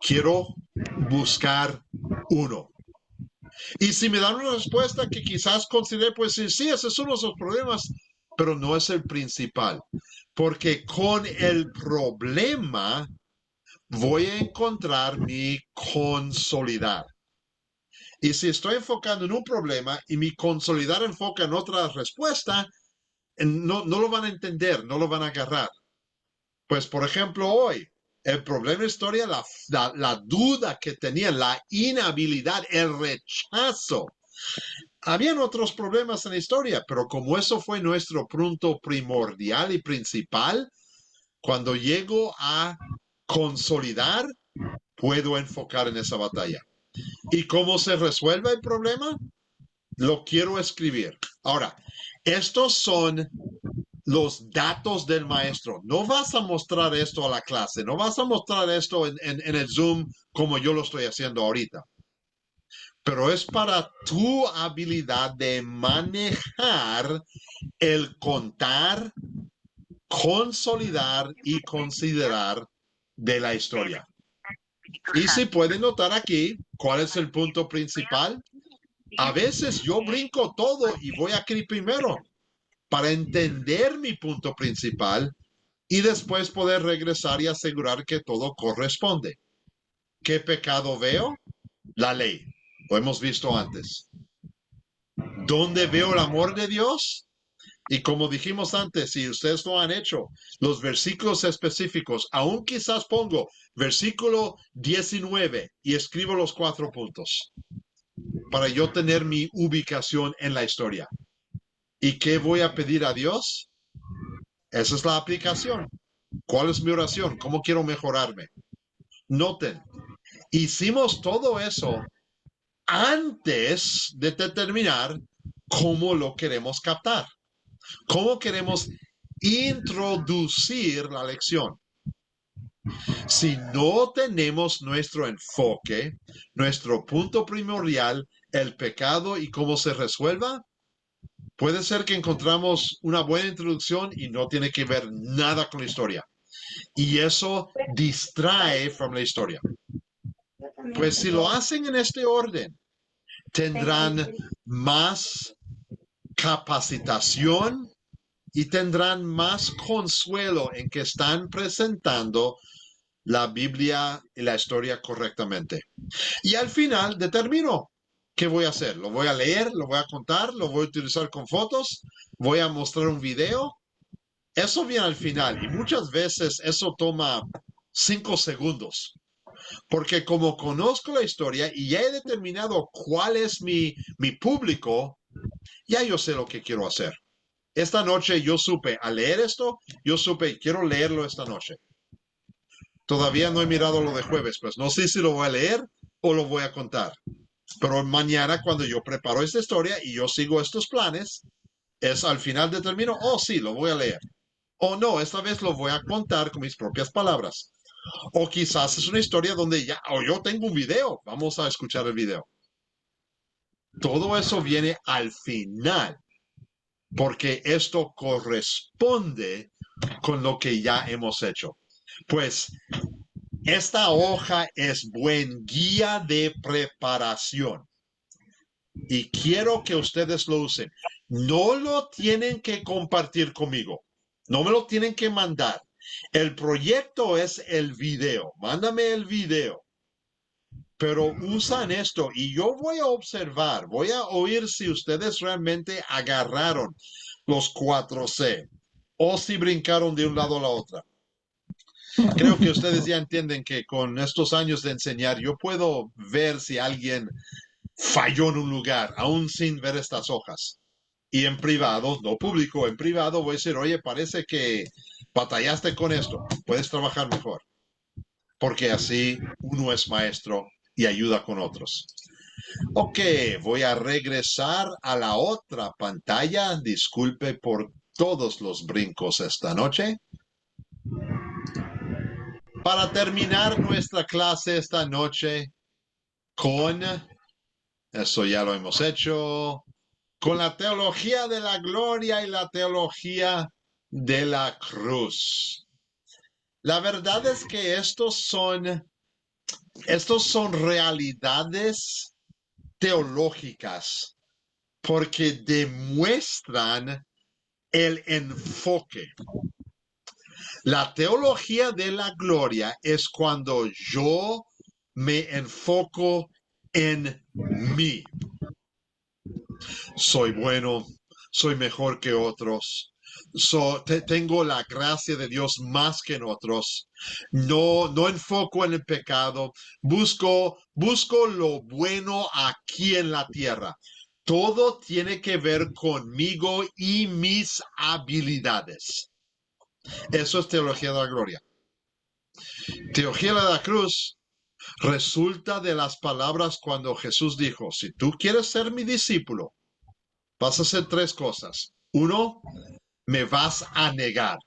Quiero buscar uno. Y si me dan una respuesta que quizás considere, pues sí, ese es uno de los problemas, pero no es el principal. Porque con el problema voy a encontrar mi consolidar. Y si estoy enfocando en un problema y mi consolidar enfoca en otra respuesta, no lo van a entender, no lo van a agarrar. Pues, por ejemplo, hoy, el problema de historia, la duda que tenían, la inhabilidad, el rechazo. Habían otros problemas en la historia, pero como eso fue nuestro punto primordial y principal, cuando llego a consolidar, puedo enfocar en esa batalla. ¿Y cómo se resuelve el problema? Lo quiero escribir. Ahora, estos son los datos del maestro. No vas a mostrar esto a la clase, no vas a mostrar esto en el Zoom como yo lo estoy haciendo ahorita. Pero es para tu habilidad de manejar el contar, consolidar y considerar de la historia. Y si pueden notar aquí, ¿cuál es el punto principal? A veces yo brinco todo y voy aquí primero para entender mi punto principal y después poder regresar y asegurar que todo corresponde. ¿Qué pecado veo? La ley. Lo hemos visto antes. ¿Dónde veo el amor de Dios? Y como dijimos antes, si ustedes lo han hecho, los versículos específicos, aún quizás pongo versículo 19 y escribo los 4 puntos para yo tener mi ubicación en la historia. ¿Y qué voy a pedir a Dios? Esa es la aplicación. ¿Cuál es mi oración? ¿Cómo quiero mejorarme? Noten, hicimos todo eso antes de determinar cómo lo queremos captar. ¿Cómo queremos introducir la lección? Si no tenemos nuestro enfoque, nuestro punto primordial, el pecado y cómo se resuelva, puede ser que encontramos una buena introducción y no tiene que ver nada con la historia. Y eso distrae de la historia. Pues si lo hacen en este orden, tendrán más capacitación y tendrán más consuelo en que están presentando la Biblia y la historia correctamente. Y al final determino qué voy a hacer. ¿Lo voy a leer? ¿Lo voy a contar? ¿Lo voy a utilizar con fotos? ¿Voy a mostrar un video? Eso viene al final y muchas veces eso toma 5 segundos. Porque como conozco la historia y ya he determinado cuál es mi público, ya yo sé lo que quiero hacer. Esta noche yo supe, al leer esto, yo supe, quiero leerlo esta noche. Todavía no he mirado lo de jueves, pues no sé si lo voy a leer o lo voy a contar. Pero mañana cuando yo preparo esta historia y yo sigo estos planes, es al final determino, oh sí, lo voy a leer. O no, esta vez lo voy a contar con mis propias palabras. O quizás es una historia donde yo tengo un video, vamos a escuchar el video. Todo eso viene al final, porque esto corresponde con lo que ya hemos hecho. Pues esta hoja es buen guía de preparación. y quiero que ustedes lo usen. No lo tienen que compartir conmigo. No me lo tienen que mandar. El proyecto es el video. Mándame el video. Pero usan esto y yo voy a observar, voy a oír si ustedes realmente agarraron los 4C o si brincaron de un lado a la otra. Creo que ustedes ya entienden que con estos años de enseñar, yo puedo ver si alguien falló en un lugar, aún sin ver estas hojas. Y en privado, no público, en privado voy a decir, oye, parece que batallaste con esto, puedes trabajar mejor. Porque así uno es maestro y ayuda con otros. Ok, voy a regresar a la otra pantalla. Disculpe por todos los brincos esta noche. Para terminar nuestra clase esta noche con, eso ya lo hemos hecho, con la teología de la gloria y la teología de la cruz. La verdad es que estos son realidades teológicas porque demuestran el enfoque. La teología de la gloria es cuando yo me enfoco en mí. Soy bueno, soy mejor que otros. Tengo la gracia de Dios más que en otros. No enfoco en el pecado. Busco lo bueno aquí en la tierra. Todo tiene que ver conmigo y mis habilidades. Eso es teología de la gloria. Teología de la cruz resulta de las palabras cuando Jesús dijo, si tú quieres ser mi discípulo, vas a hacer 3 cosas. 1, me vas a negar.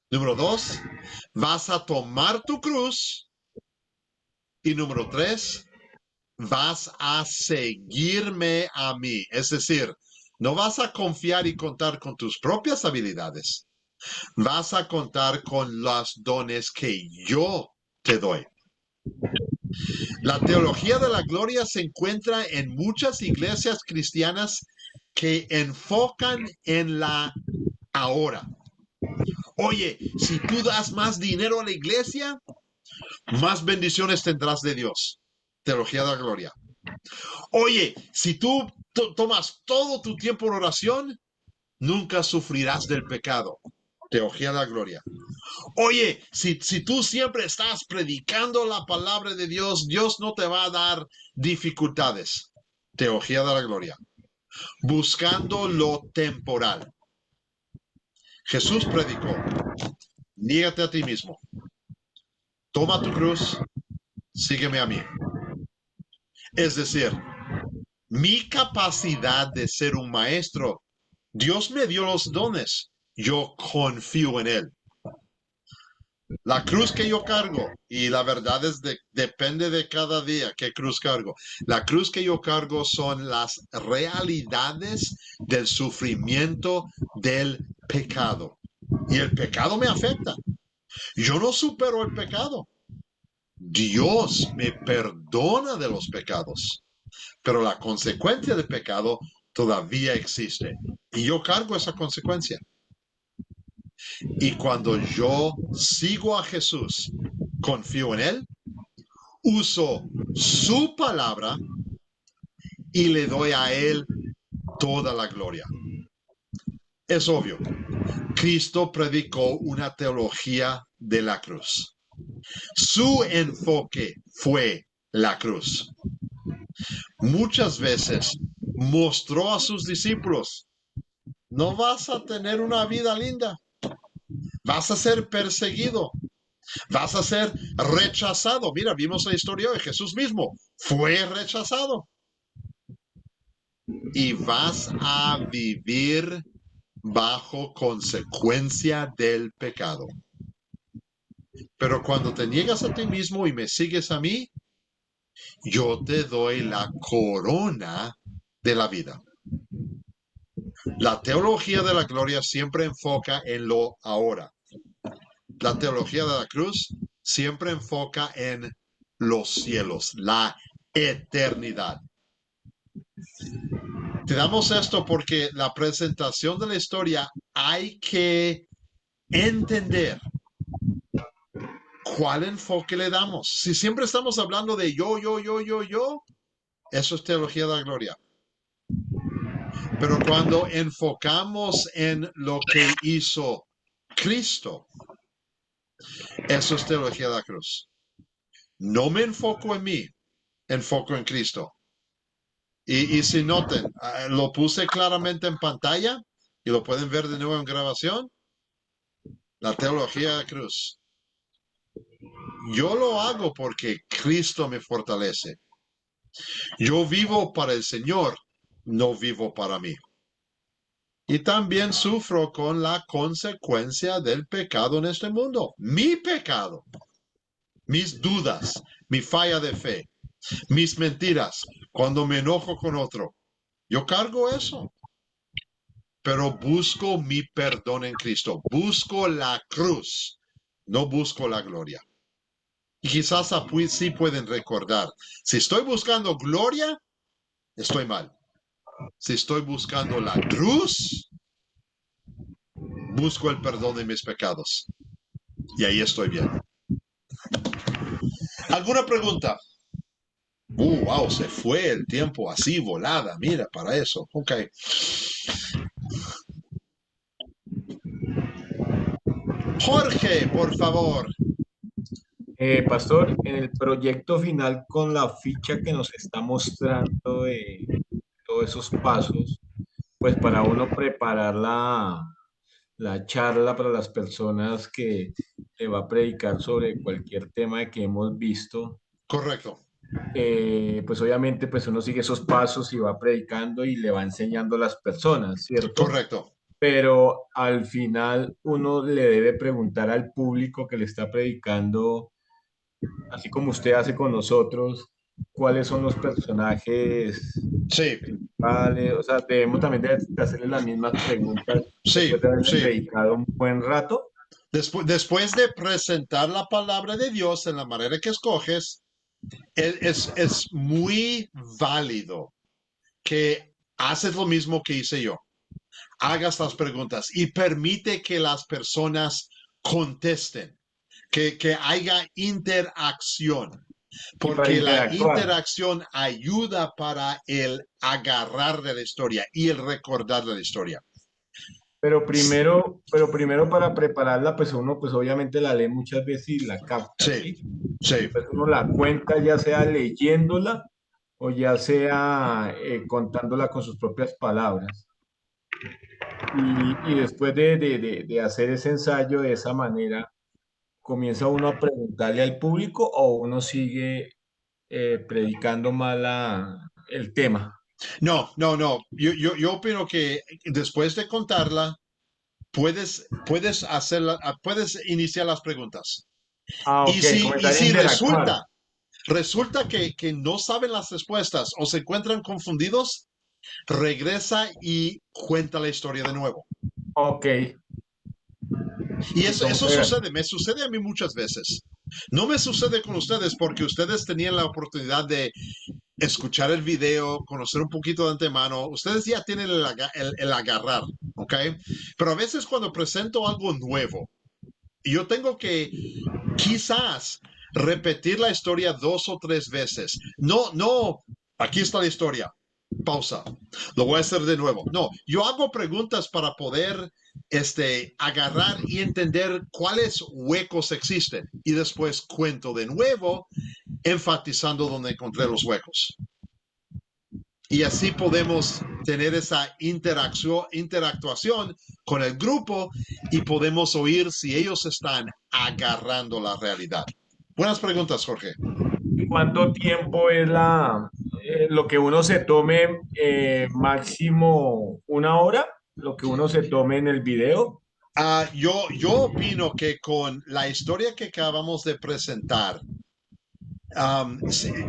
Número 2, vas a tomar tu cruz. Y número 3, vas a seguirme a mí. Es decir, no vas a confiar y contar con tus propias habilidades. Vas a contar con los dones que yo te doy. La teología de la gloria se encuentra en muchas iglesias cristianas que enfocan en la ahora. Oye, si tú das más dinero a la iglesia, más bendiciones tendrás de Dios. Teología de la gloria. Oye, si tú tomas todo tu tiempo en oración, nunca sufrirás del pecado. Teología de la gloria. Oye, si tú siempre estás predicando la palabra de Dios, Dios no te va a dar dificultades. Teología de la gloria. Buscando lo temporal. Jesús predicó, niégate a ti mismo. Toma tu cruz, sígueme a mí. Es decir, mi capacidad de ser un maestro, Dios me dio los dones. Yo confío en Él. La cruz que yo cargo, y la verdad es depende de cada día qué cruz cargo. La cruz que yo cargo son las realidades del sufrimiento del pecado. Y el pecado me afecta. Yo no supero el pecado. Dios me perdona de los pecados. Pero la consecuencia del pecado todavía existe. Y yo cargo esa consecuencia. Y cuando yo sigo a Jesús, confío en Él, uso su palabra y le doy a Él toda la gloria. Es obvio, Cristo predicó una teología de la cruz. Su enfoque fue la cruz. Muchas veces mostró a sus discípulos, no vas a tener una vida linda. Vas a ser perseguido. Vas a ser rechazado. Mira, vimos la historia de Jesús mismo. Fue rechazado. Y vas a vivir bajo consecuencia del pecado. Pero cuando te niegas a ti mismo y me sigues a mí, yo te doy la corona de la vida. La teología de la gloria siempre enfoca en lo ahora. La teología de la cruz siempre enfoca en los cielos, la eternidad. Te damos esto porque la presentación de la historia hay que entender cuál enfoque le damos. Si siempre estamos hablando de yo, eso es teología de la gloria. Pero cuando enfocamos en lo que hizo Cristo, eso es teología de la cruz. No me enfoco en mí, enfoco en Cristo. Y si noten, lo puse claramente en pantalla y lo pueden ver de nuevo en grabación. La teología de la cruz. Yo lo hago porque Cristo me fortalece. Yo vivo para el Señor, no vivo para mí. Y también sufro con la consecuencia del pecado en este mundo. Mi pecado, mis dudas, mi falla de fe, mis mentiras, cuando me enojo con otro. Yo cargo eso. Pero busco mi perdón en Cristo. Busco la cruz, no busco la gloria. Y quizás sí pueden recordar, si estoy buscando gloria, estoy mal. Si estoy buscando la cruz, busco el perdón de mis pecados. Y ahí estoy bien. ¿Alguna pregunta? Wow, se fue el tiempo así volada. Mira, para eso. Ok. Jorge, por favor. Pastor, en el proyecto final con la ficha que nos está mostrando de todos esos pasos, pues para uno preparar la charla para las personas que va a predicar sobre cualquier tema que hemos visto, Correcto. pues obviamente pues uno sigue esos pasos y va predicando y le va enseñando a las personas, ¿cierto? Correcto. Pero al final uno le debe preguntar al público que le está predicando, así como usted hace con nosotros, cuáles son los personajes Sí, principales. O sea, debemos también de hacerle las mismas preguntas sí, después de haberle sí. predicado un buen rato. Después de presentar la palabra de Dios en la manera que escoges, es muy válido que haces lo mismo que hice yo. Hagas las preguntas y permite que las personas contesten, que haya interacción, porque la interacción ayuda para el agarrar de la historia y el recordar de la historia. Pero primero para prepararla, pues uno pues obviamente la lee muchas veces y la capta, ¿sí? Sí. Pues uno la cuenta ya sea leyéndola o ya sea contándola con sus propias palabras. Y después de hacer ese ensayo de esa manera, ¿comienza uno a preguntarle al público o uno sigue predicando mal el tema? No. Yo opino que después de contarla, puedes iniciar las preguntas. Ah, ok, Y si interactuar. resulta que no saben las respuestas o se encuentran confundidos, regresa y cuenta la historia de nuevo. Ok. Y eso sucede, me sucede a mí muchas veces. No me sucede con ustedes porque ustedes tenían la oportunidad de escuchar el video, conocer un poquito de antemano. Ustedes ya tienen el agarrar, ¿ok? Pero a veces cuando presento algo nuevo, yo tengo que quizás repetir la historia 2 o 3 veces. No, aquí está la historia. Pausa. Lo voy a hacer de nuevo. No, yo hago preguntas para poder agarrar y entender cuáles huecos existen. Y después cuento de nuevo, enfatizando donde encontré los huecos. Y así podemos tener esa interactuación con el grupo y podemos oír si ellos están agarrando la realidad. Buenas preguntas, Jorge. ¿Cuánto tiempo es lo que uno se tome máximo 1 hora? Lo que uno se tome en el video. Yo opino que con la historia que acabamos de presentar,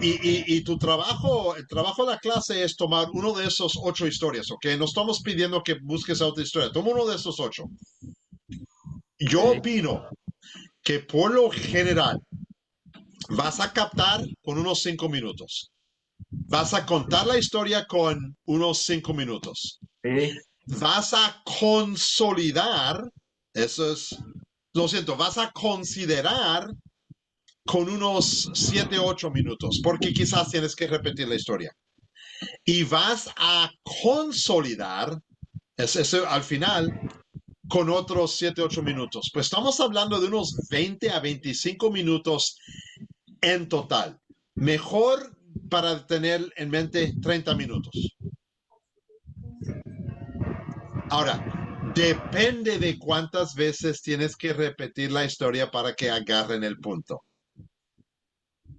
y tu trabajo, el trabajo de la clase es tomar uno de esos 8 historias, ¿ok? No estamos pidiendo que busques otra historia. Toma uno de esos 8. Yo opino que por lo general vas a captar con unos 5 minutos. Vas a contar la historia con unos 5 minutos. Sí. Vas a consolidar, eso es, lo siento, vas a considerar con unos 7, 8 minutos, porque quizás tienes que repetir la historia. Y vas a consolidar, eso al final, con otros 7, 8 minutos. Pues estamos hablando de unos 20 a 25 minutos en total. Mejor para tener en mente 30 minutos. Ahora, depende de cuántas veces tienes que repetir la historia para que agarren el punto.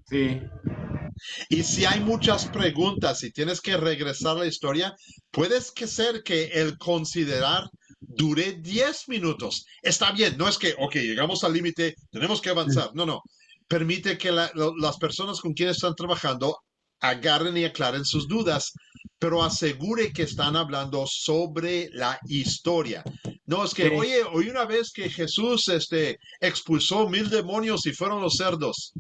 Sí. Y si hay muchas preguntas y tienes que regresar a la historia, puedes que ser que el considerar dure 10 minutos. Está bien, no es que, ok, llegamos al límite, tenemos que avanzar. No, no. Permite que las personas con quienes están trabajando agarren y aclaren sus dudas, pero asegure que están hablando sobre la historia. No es que, Sí. oye, oí una vez que Jesús expulsó 1000 demonios y fueron los cerdos.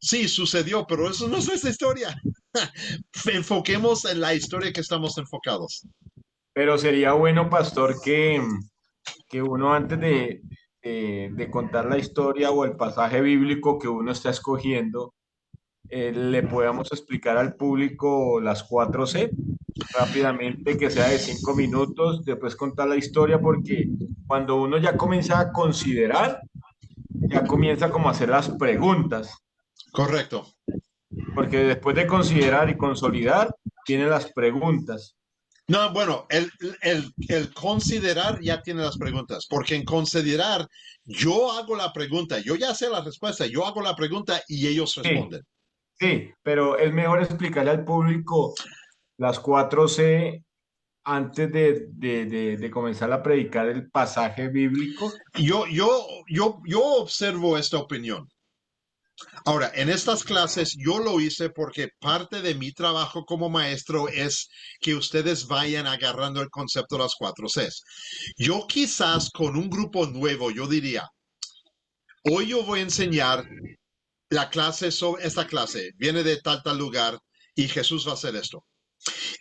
Sí, sucedió, pero eso no es nuestra historia. Enfoquemos en la historia que estamos enfocados. Pero sería bueno, pastor, que uno antes de contar la historia o el pasaje bíblico que uno está escogiendo, le podamos explicar al público las 4C rápidamente, que sea de 5 minutos, después contar la historia, porque cuando uno ya comienza a considerar, ya comienza como a hacer las preguntas, Correcto. porque después de considerar y consolidar, vienen las preguntas. No, bueno, el considerar ya tiene las preguntas, porque en considerar yo hago la pregunta, yo ya sé la respuesta, yo hago la pregunta y ellos responden. Sí, pero es mejor explicarle al público las 4C antes de comenzar a predicar el pasaje bíblico. Yo observo esta opinión. Ahora, en estas clases yo lo hice porque parte de mi trabajo como maestro es que ustedes vayan agarrando el concepto de las 4Cs. Yo quizás con un grupo nuevo, yo diría, hoy yo voy a enseñar la clase sobre esta clase, viene de tal lugar y Jesús va a hacer esto.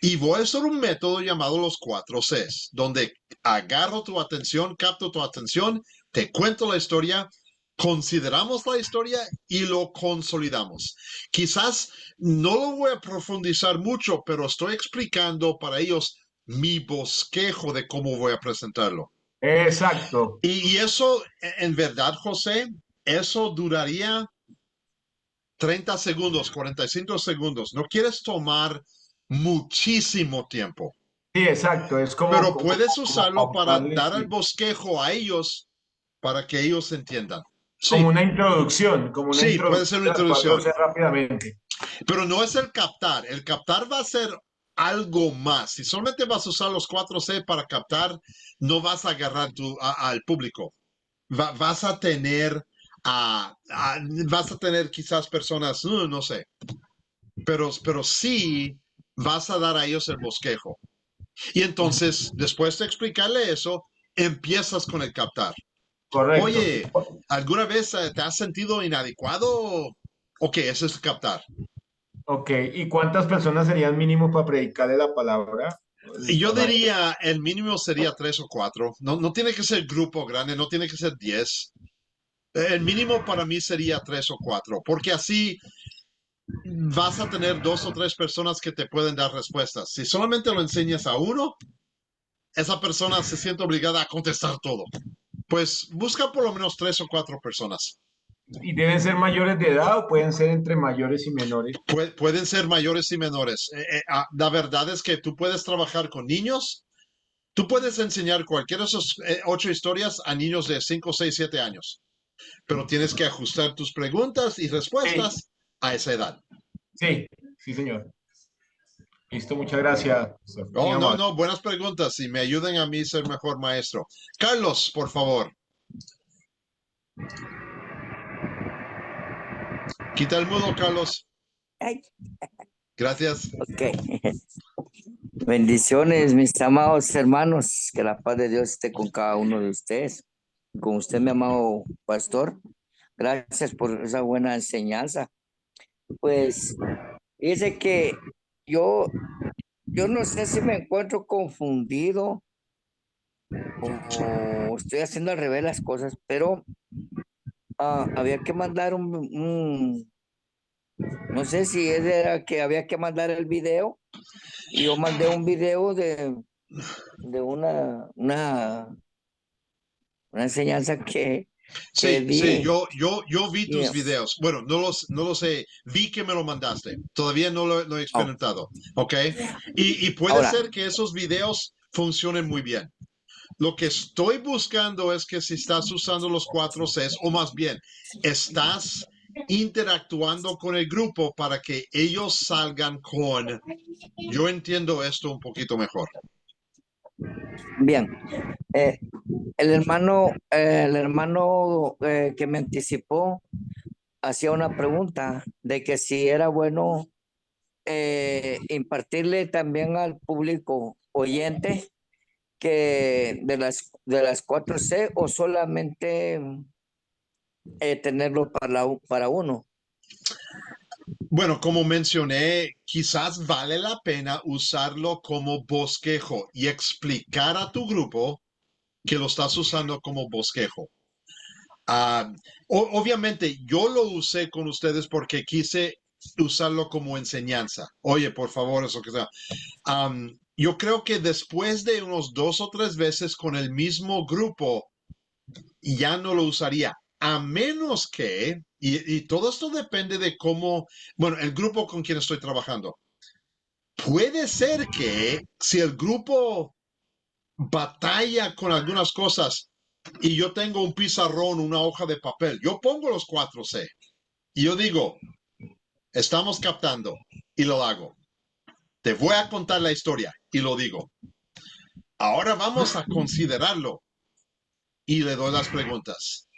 Y voy a hacer un método llamado los 4Cs, donde agarro tu atención, capto tu atención, te cuento la historia, consideramos la historia y lo consolidamos. Quizás no lo voy a profundizar mucho, pero estoy explicando para ellos mi bosquejo de cómo voy a presentarlo. Exacto. Y eso, en verdad, José, eso duraría 30 segundos, 45 segundos. No quieres tomar muchísimo tiempo. Sí, exacto. Es como, Pero puedes usarlo para pautarle, dar sí, el bosquejo a ellos para que ellos entiendan. como Sí, una introducción, como una sí, puede ser una de las introducción. 4C rápidamente. Pero no es el captar. El captar va a ser algo más. Si solamente vas a usar los 4C para captar, no vas a agarrar al público. Vas a tener quizás personas, no sé, pero sí vas a dar a ellos el bosquejo. Y entonces, después de explicarle eso, empiezas con el captar. Correcto. Oye, ¿alguna vez te has sentido inadecuado? Ok, eso es captar. Ok, ¿y cuántas personas serían mínimo para predicarle la palabra? Y yo diría, el mínimo sería 3 o 4. No tiene que ser grupo grande, no tiene que ser 10. El mínimo para mí sería 3 o 4, porque así vas a tener 2 o 3 personas que te pueden dar respuestas. Si solamente lo enseñas a uno, esa persona se siente obligada a contestar todo. Pues busca por lo menos 3 o 4 personas. ¿Y deben ser mayores de edad o pueden ser entre mayores y menores? Pueden ser mayores y menores. La verdad es que tú puedes trabajar con niños. Tú puedes enseñar cualquiera de esas 8 historias a niños de 5, 6, 7 años. Pero tienes que ajustar tus preguntas y respuestas a esa edad. Sí, sí, señor. Listo, muchas gracias. Oh, no, buenas preguntas y me ayuden a mí a ser mejor maestro. Carlos, por favor. Quita el mudo, Carlos. Gracias. Ok. Bendiciones, mis amados hermanos. Que la paz de Dios esté con cada uno de ustedes. Con usted, mi amado pastor. Gracias por esa buena enseñanza. Pues, dice que yo, yo no sé si me encuentro confundido o estoy haciendo al revés las cosas, pero había que mandar no sé si era que había que mandar el video y yo mandé un video de una enseñanza que Sí, di. yo vi tus Y, videos. Bueno, no los sé. Vi que me lo mandaste. Todavía no lo he oh, experimentado. ¿Ok? Y puede ahora, ser que esos videos funcionen muy bien. Lo que estoy buscando es que si estás usando los 4Cs, o más bien, estás interactuando con el grupo para que ellos salgan con, yo entiendo esto un poquito mejor. bien, eh, el hermano que me anticipó hacía una pregunta de que si era bueno impartirle también al público oyente que de las 4C o solamente tenerlo para uno. Bueno, como mencioné, quizás vale la pena usarlo como bosquejo y explicar a tu grupo que lo estás usando como bosquejo. Obviamente, yo lo usé con ustedes porque quise usarlo como enseñanza. Oye, por favor, eso que sea. Yo creo que después de unos 2 o 3 veces con el mismo grupo, ya no lo usaría. A menos que, y todo esto depende de cómo, bueno, el grupo con quien estoy trabajando. Puede ser que si el grupo batalla con algunas cosas y yo tengo un pizarrón, una hoja de papel, yo pongo los 4C y yo digo, estamos captando y lo hago. Te voy a contar la historia y lo digo. Ahora vamos a considerarlo y le doy las preguntas.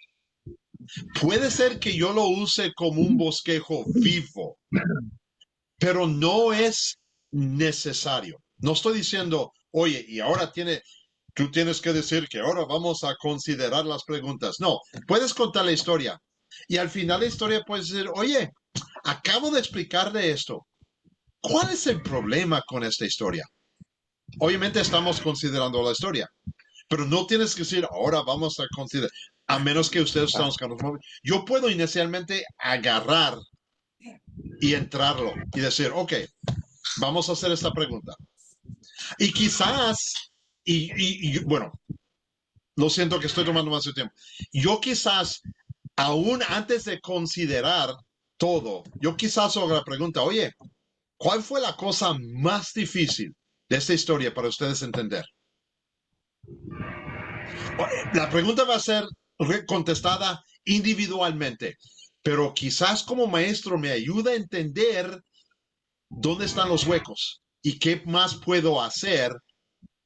Puede ser que yo lo use como un bosquejo vivo, pero no es necesario. No estoy diciendo, oye, y ahora tú tienes que decir que ahora vamos a considerar las preguntas. No, puedes contar la historia. Y al final de la historia puedes decir, oye, acabo de explicarle esto. ¿Cuál es el problema con esta historia? Obviamente estamos considerando la historia, pero no tienes que decir, ahora vamos a considerar, a menos que ustedes estén buscando. Yo puedo inicialmente agarrar y entrarlo y decir, ok, vamos a hacer esta pregunta. Y quizás, bueno, lo siento que estoy tomando más de tiempo. Yo quizás, aún antes de considerar todo, yo quizás hago la pregunta, oye, ¿cuál fue la cosa más difícil de esta historia para ustedes entender? La pregunta va a ser contestada individualmente, pero quizás como maestro me ayuda a entender dónde están los huecos y qué más puedo hacer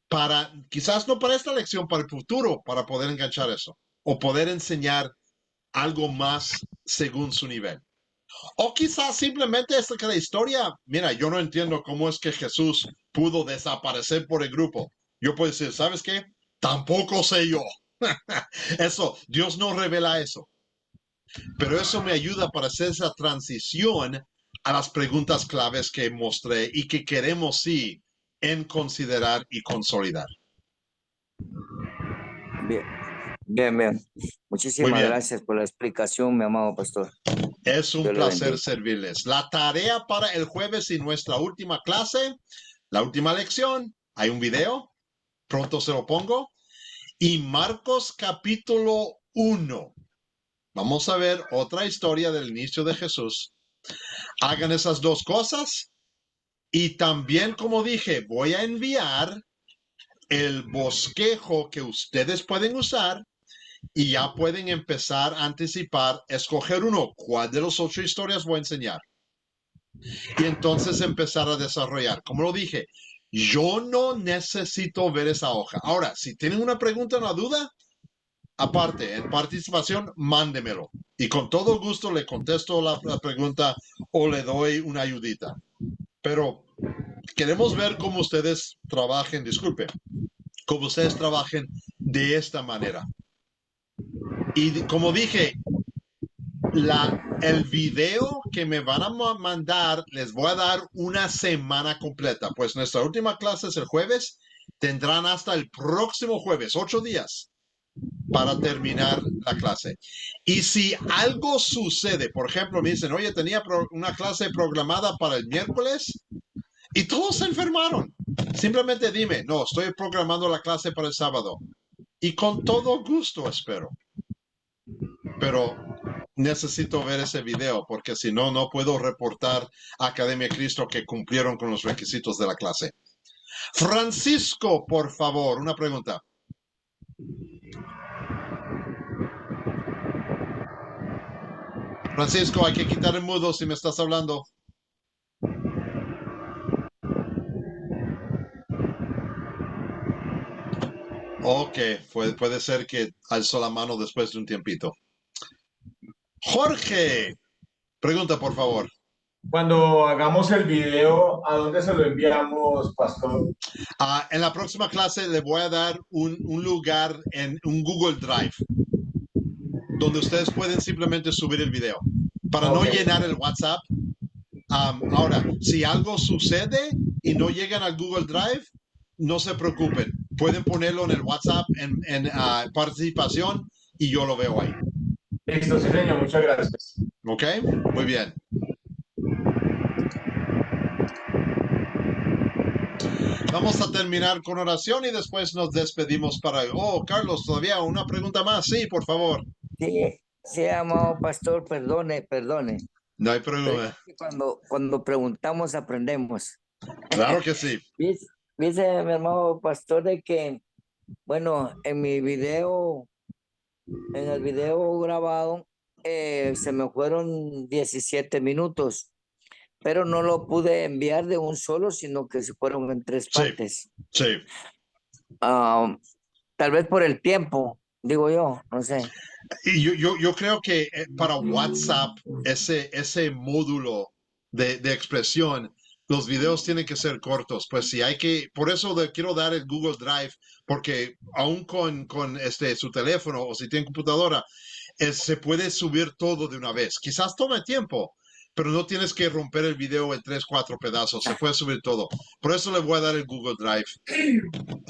para, quizás no para esta lección, para el futuro, para poder enganchar eso o poder enseñar algo más según su nivel. O quizás simplemente es que la historia, mira, yo no entiendo cómo es que Jesús pudo desaparecer por el grupo. Yo puedo decir, ¿sabes qué? Tampoco sé yo. Eso, Dios no revela eso. Pero eso me ayuda para hacer esa transición a las preguntas claves que mostré y que queremos sí en considerar y consolidar. Bien, bien, bien. Muy Muchísimas bien. gracias por la explicación, mi amado pastor. Es un Dios le placer bendiga. servirles. La tarea para el jueves y nuestra última clase, la última lección, hay un video, pronto se lo pongo, y Marcos capítulo 1. Vamos a ver otra historia del inicio de Jesús. Hagan esas dos cosas y también, como dije, voy a enviar el bosquejo que ustedes pueden usar y ya pueden empezar a anticipar, escoger uno, cuál de las 8 historias voy a enseñar. Y entonces empezar a desarrollar. Como lo dije, yo no necesito ver esa hoja. Ahora, si tienen una pregunta, una duda, aparte, en participación, mándemelo. Y con todo gusto le contesto la pregunta o le doy una ayudita. Pero queremos ver cómo ustedes trabajen, disculpe, cómo ustedes trabajen de esta manera. Y como dije, el video que me van a mandar, les voy a dar una semana completa, pues nuestra última clase es el jueves, tendrán hasta el próximo jueves, 8 días para terminar la clase. Y si algo sucede, por ejemplo, me dicen, oye, tenía una clase programada para el miércoles y todos se enfermaron. Simplemente dime, no, estoy programando la clase para el sábado. Y con todo gusto espero. Pero necesito ver ese video porque si no, no puedo reportar a Academia Cristo que cumplieron con los requisitos de la clase. Francisco, por favor, una pregunta. Francisco, hay que quitar el mudo si me estás hablando. Ok, puede ser que alzó la mano después de un tiempito. Jorge, pregunta por favor. Cuando hagamos el video, ¿a dónde se lo enviamos, pastor? En la próxima clase le voy a dar un lugar en un Google Drive donde ustedes pueden simplemente subir el video para no llenar el WhatsApp. Ahora, si algo sucede y no llegan al Google Drive, no se preocupen. Pueden ponerlo en el WhatsApp en participación y yo lo veo ahí. Listo, sí, señor. Muchas gracias. Ok, muy bien. Vamos a terminar con oración y después nos despedimos para... Oh, Carlos, todavía una pregunta más. Sí, por favor. Sí, amado pastor, perdone. No hay Pero problema. es que cuando preguntamos, aprendemos. Claro que sí. Dice mi hermano pastor de que, bueno, en el video grabado, se me fueron 17 minutos, pero no lo pude enviar de un solo, sino que se fueron en 3 partes. Sí. Tal vez por el tiempo, digo yo, no sé. Y yo creo que para WhatsApp, ese módulo de expresión, los videos tienen que ser cortos. Pues si hay que, por eso quiero dar el Google Drive, porque aún con su teléfono o si tiene computadora, se puede subir todo de una vez. Quizás tome tiempo, pero no tienes que romper el video en 3, 4 pedazos. Se puede subir todo. Por eso le voy a dar el Google Drive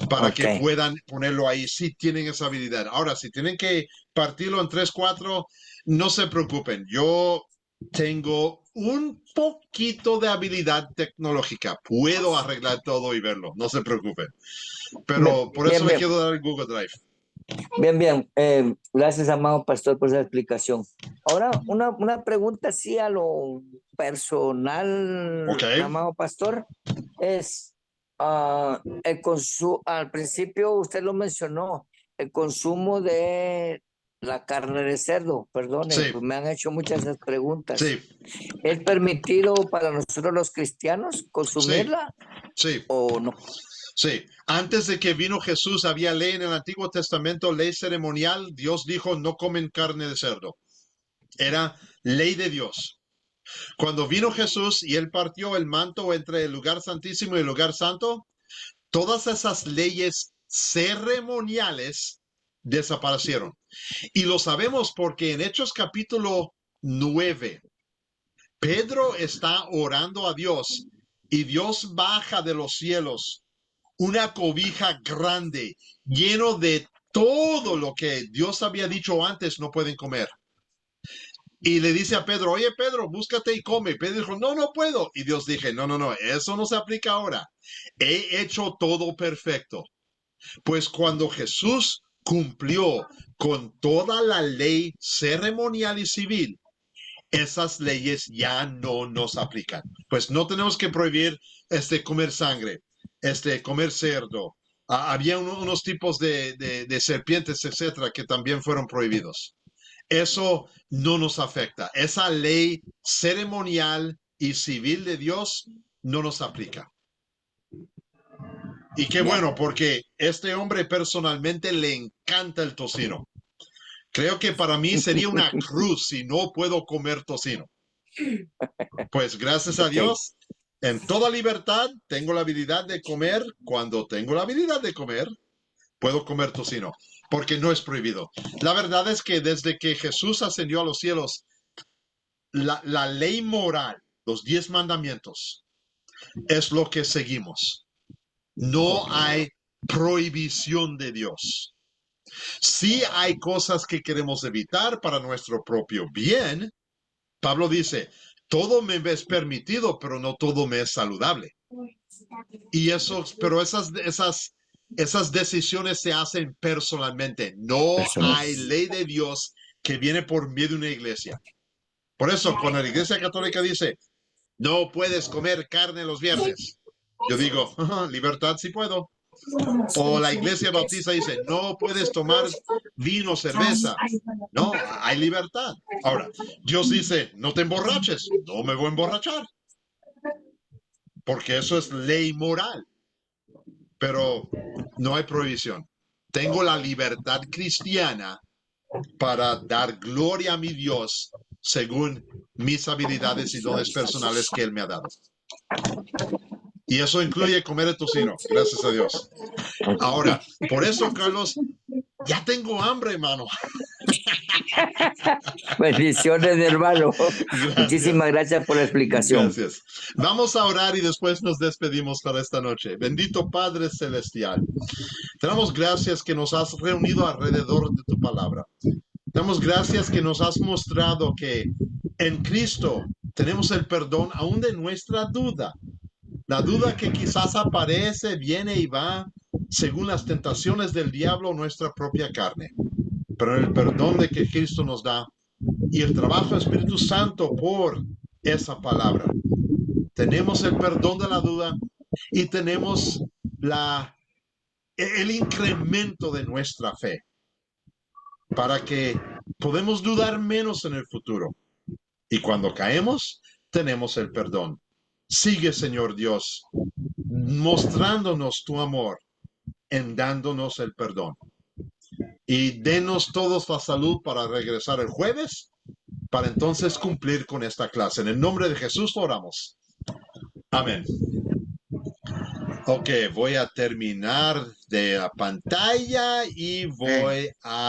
para que puedan ponerlo ahí si tienen esa habilidad. Ahora, si tienen que partirlo en 3, 4, no se preocupen. Yo tengo un poquito de habilidad tecnológica. Puedo arreglar todo y verlo. No se preocupen. Pero por eso le quiero dar el Google Drive. Bien. Gracias, amado pastor, por esa explicación. Ahora, una pregunta así a lo personal, amado pastor, es al principio usted lo mencionó, el consumo de la carne de cerdo, perdone, pues me han hecho muchas esas preguntas. Sí. ¿Es permitido para nosotros los cristianos consumirla? Sí. ¿O no? Sí, antes de que vino Jesús había ley en el Antiguo Testamento, ley ceremonial. Dios dijo, no comen carne de cerdo. Era ley de Dios. Cuando vino Jesús y él partió el manto entre el lugar santísimo y el lugar santo, todas esas leyes ceremoniales desaparecieron. Y lo sabemos porque en Hechos capítulo 9, Pedro está orando a Dios y Dios baja de los cielos una cobija grande, lleno de todo lo que Dios había dicho antes no pueden comer. Y le dice a Pedro, oye Pedro, búscate y come. Pedro dijo, no puedo. Y Dios dije, no, eso no se aplica ahora. He hecho todo perfecto. Pues cuando Jesús cumplió con toda la ley ceremonial y civil, esas leyes ya no nos aplican. Pues no tenemos que prohibir comer sangre, comer cerdo. Había unos tipos de serpientes, etcétera, que también fueron prohibidos. Eso no nos afecta. Esa ley ceremonial y civil de Dios no nos aplica. Y qué bueno, porque este hombre personalmente le encanta el tocino. Creo que para mí sería una cruz si no puedo comer tocino. Pues gracias a Dios, en toda libertad tengo la habilidad de comer. Cuando tengo la habilidad de comer, puedo comer tocino, porque no es prohibido. La verdad es que desde que Jesús ascendió a los cielos, la ley moral, los 10 mandamientos, es lo que seguimos. No hay prohibición de Dios. Sí hay cosas que queremos evitar para nuestro propio bien. Pablo dice, todo me es permitido, pero no todo me es saludable. Y pero esas decisiones se hacen personalmente. No hay ley de Dios que viene por medio de una iglesia. Por eso, cuando la Iglesia Católica dice, no puedes comer carne los viernes, yo digo, libertad sí puedo. O la Iglesia Bautista dice, no puedes tomar vino, cerveza. No, hay libertad. Ahora, Dios dice, no te emborraches. No me voy a emborrachar. Porque eso es ley moral. Pero no hay prohibición. Tengo la libertad cristiana para dar gloria a mi Dios según mis habilidades y dones personales que Él me ha dado. Y eso incluye comer tocino, gracias a Dios. Ahora, por eso, Carlos, ya tengo hambre, hermano. Bendiciones, hermano. Gracias. Muchísimas gracias por la explicación. Gracias. Vamos a orar y después nos despedimos para esta noche. Bendito Padre Celestial, te damos gracias que nos has reunido alrededor de tu palabra. Te damos gracias que nos has mostrado que en Cristo tenemos el perdón aún de nuestra duda. La duda que quizás aparece, viene y va según las tentaciones del diablo o nuestra propia carne. Pero el perdón de que Cristo nos da y el trabajo del Espíritu Santo por esa palabra. Tenemos el perdón de la duda y tenemos el incremento de nuestra fe para que podemos dudar menos en el futuro. Y cuando caemos, tenemos el perdón. Sigue, Señor Dios, mostrándonos tu amor en dándonos el perdón. Y denos todos la salud para regresar el jueves, para entonces cumplir con esta clase. En el nombre de Jesús oramos. Amén. Ok, voy a terminar de la pantalla y voy a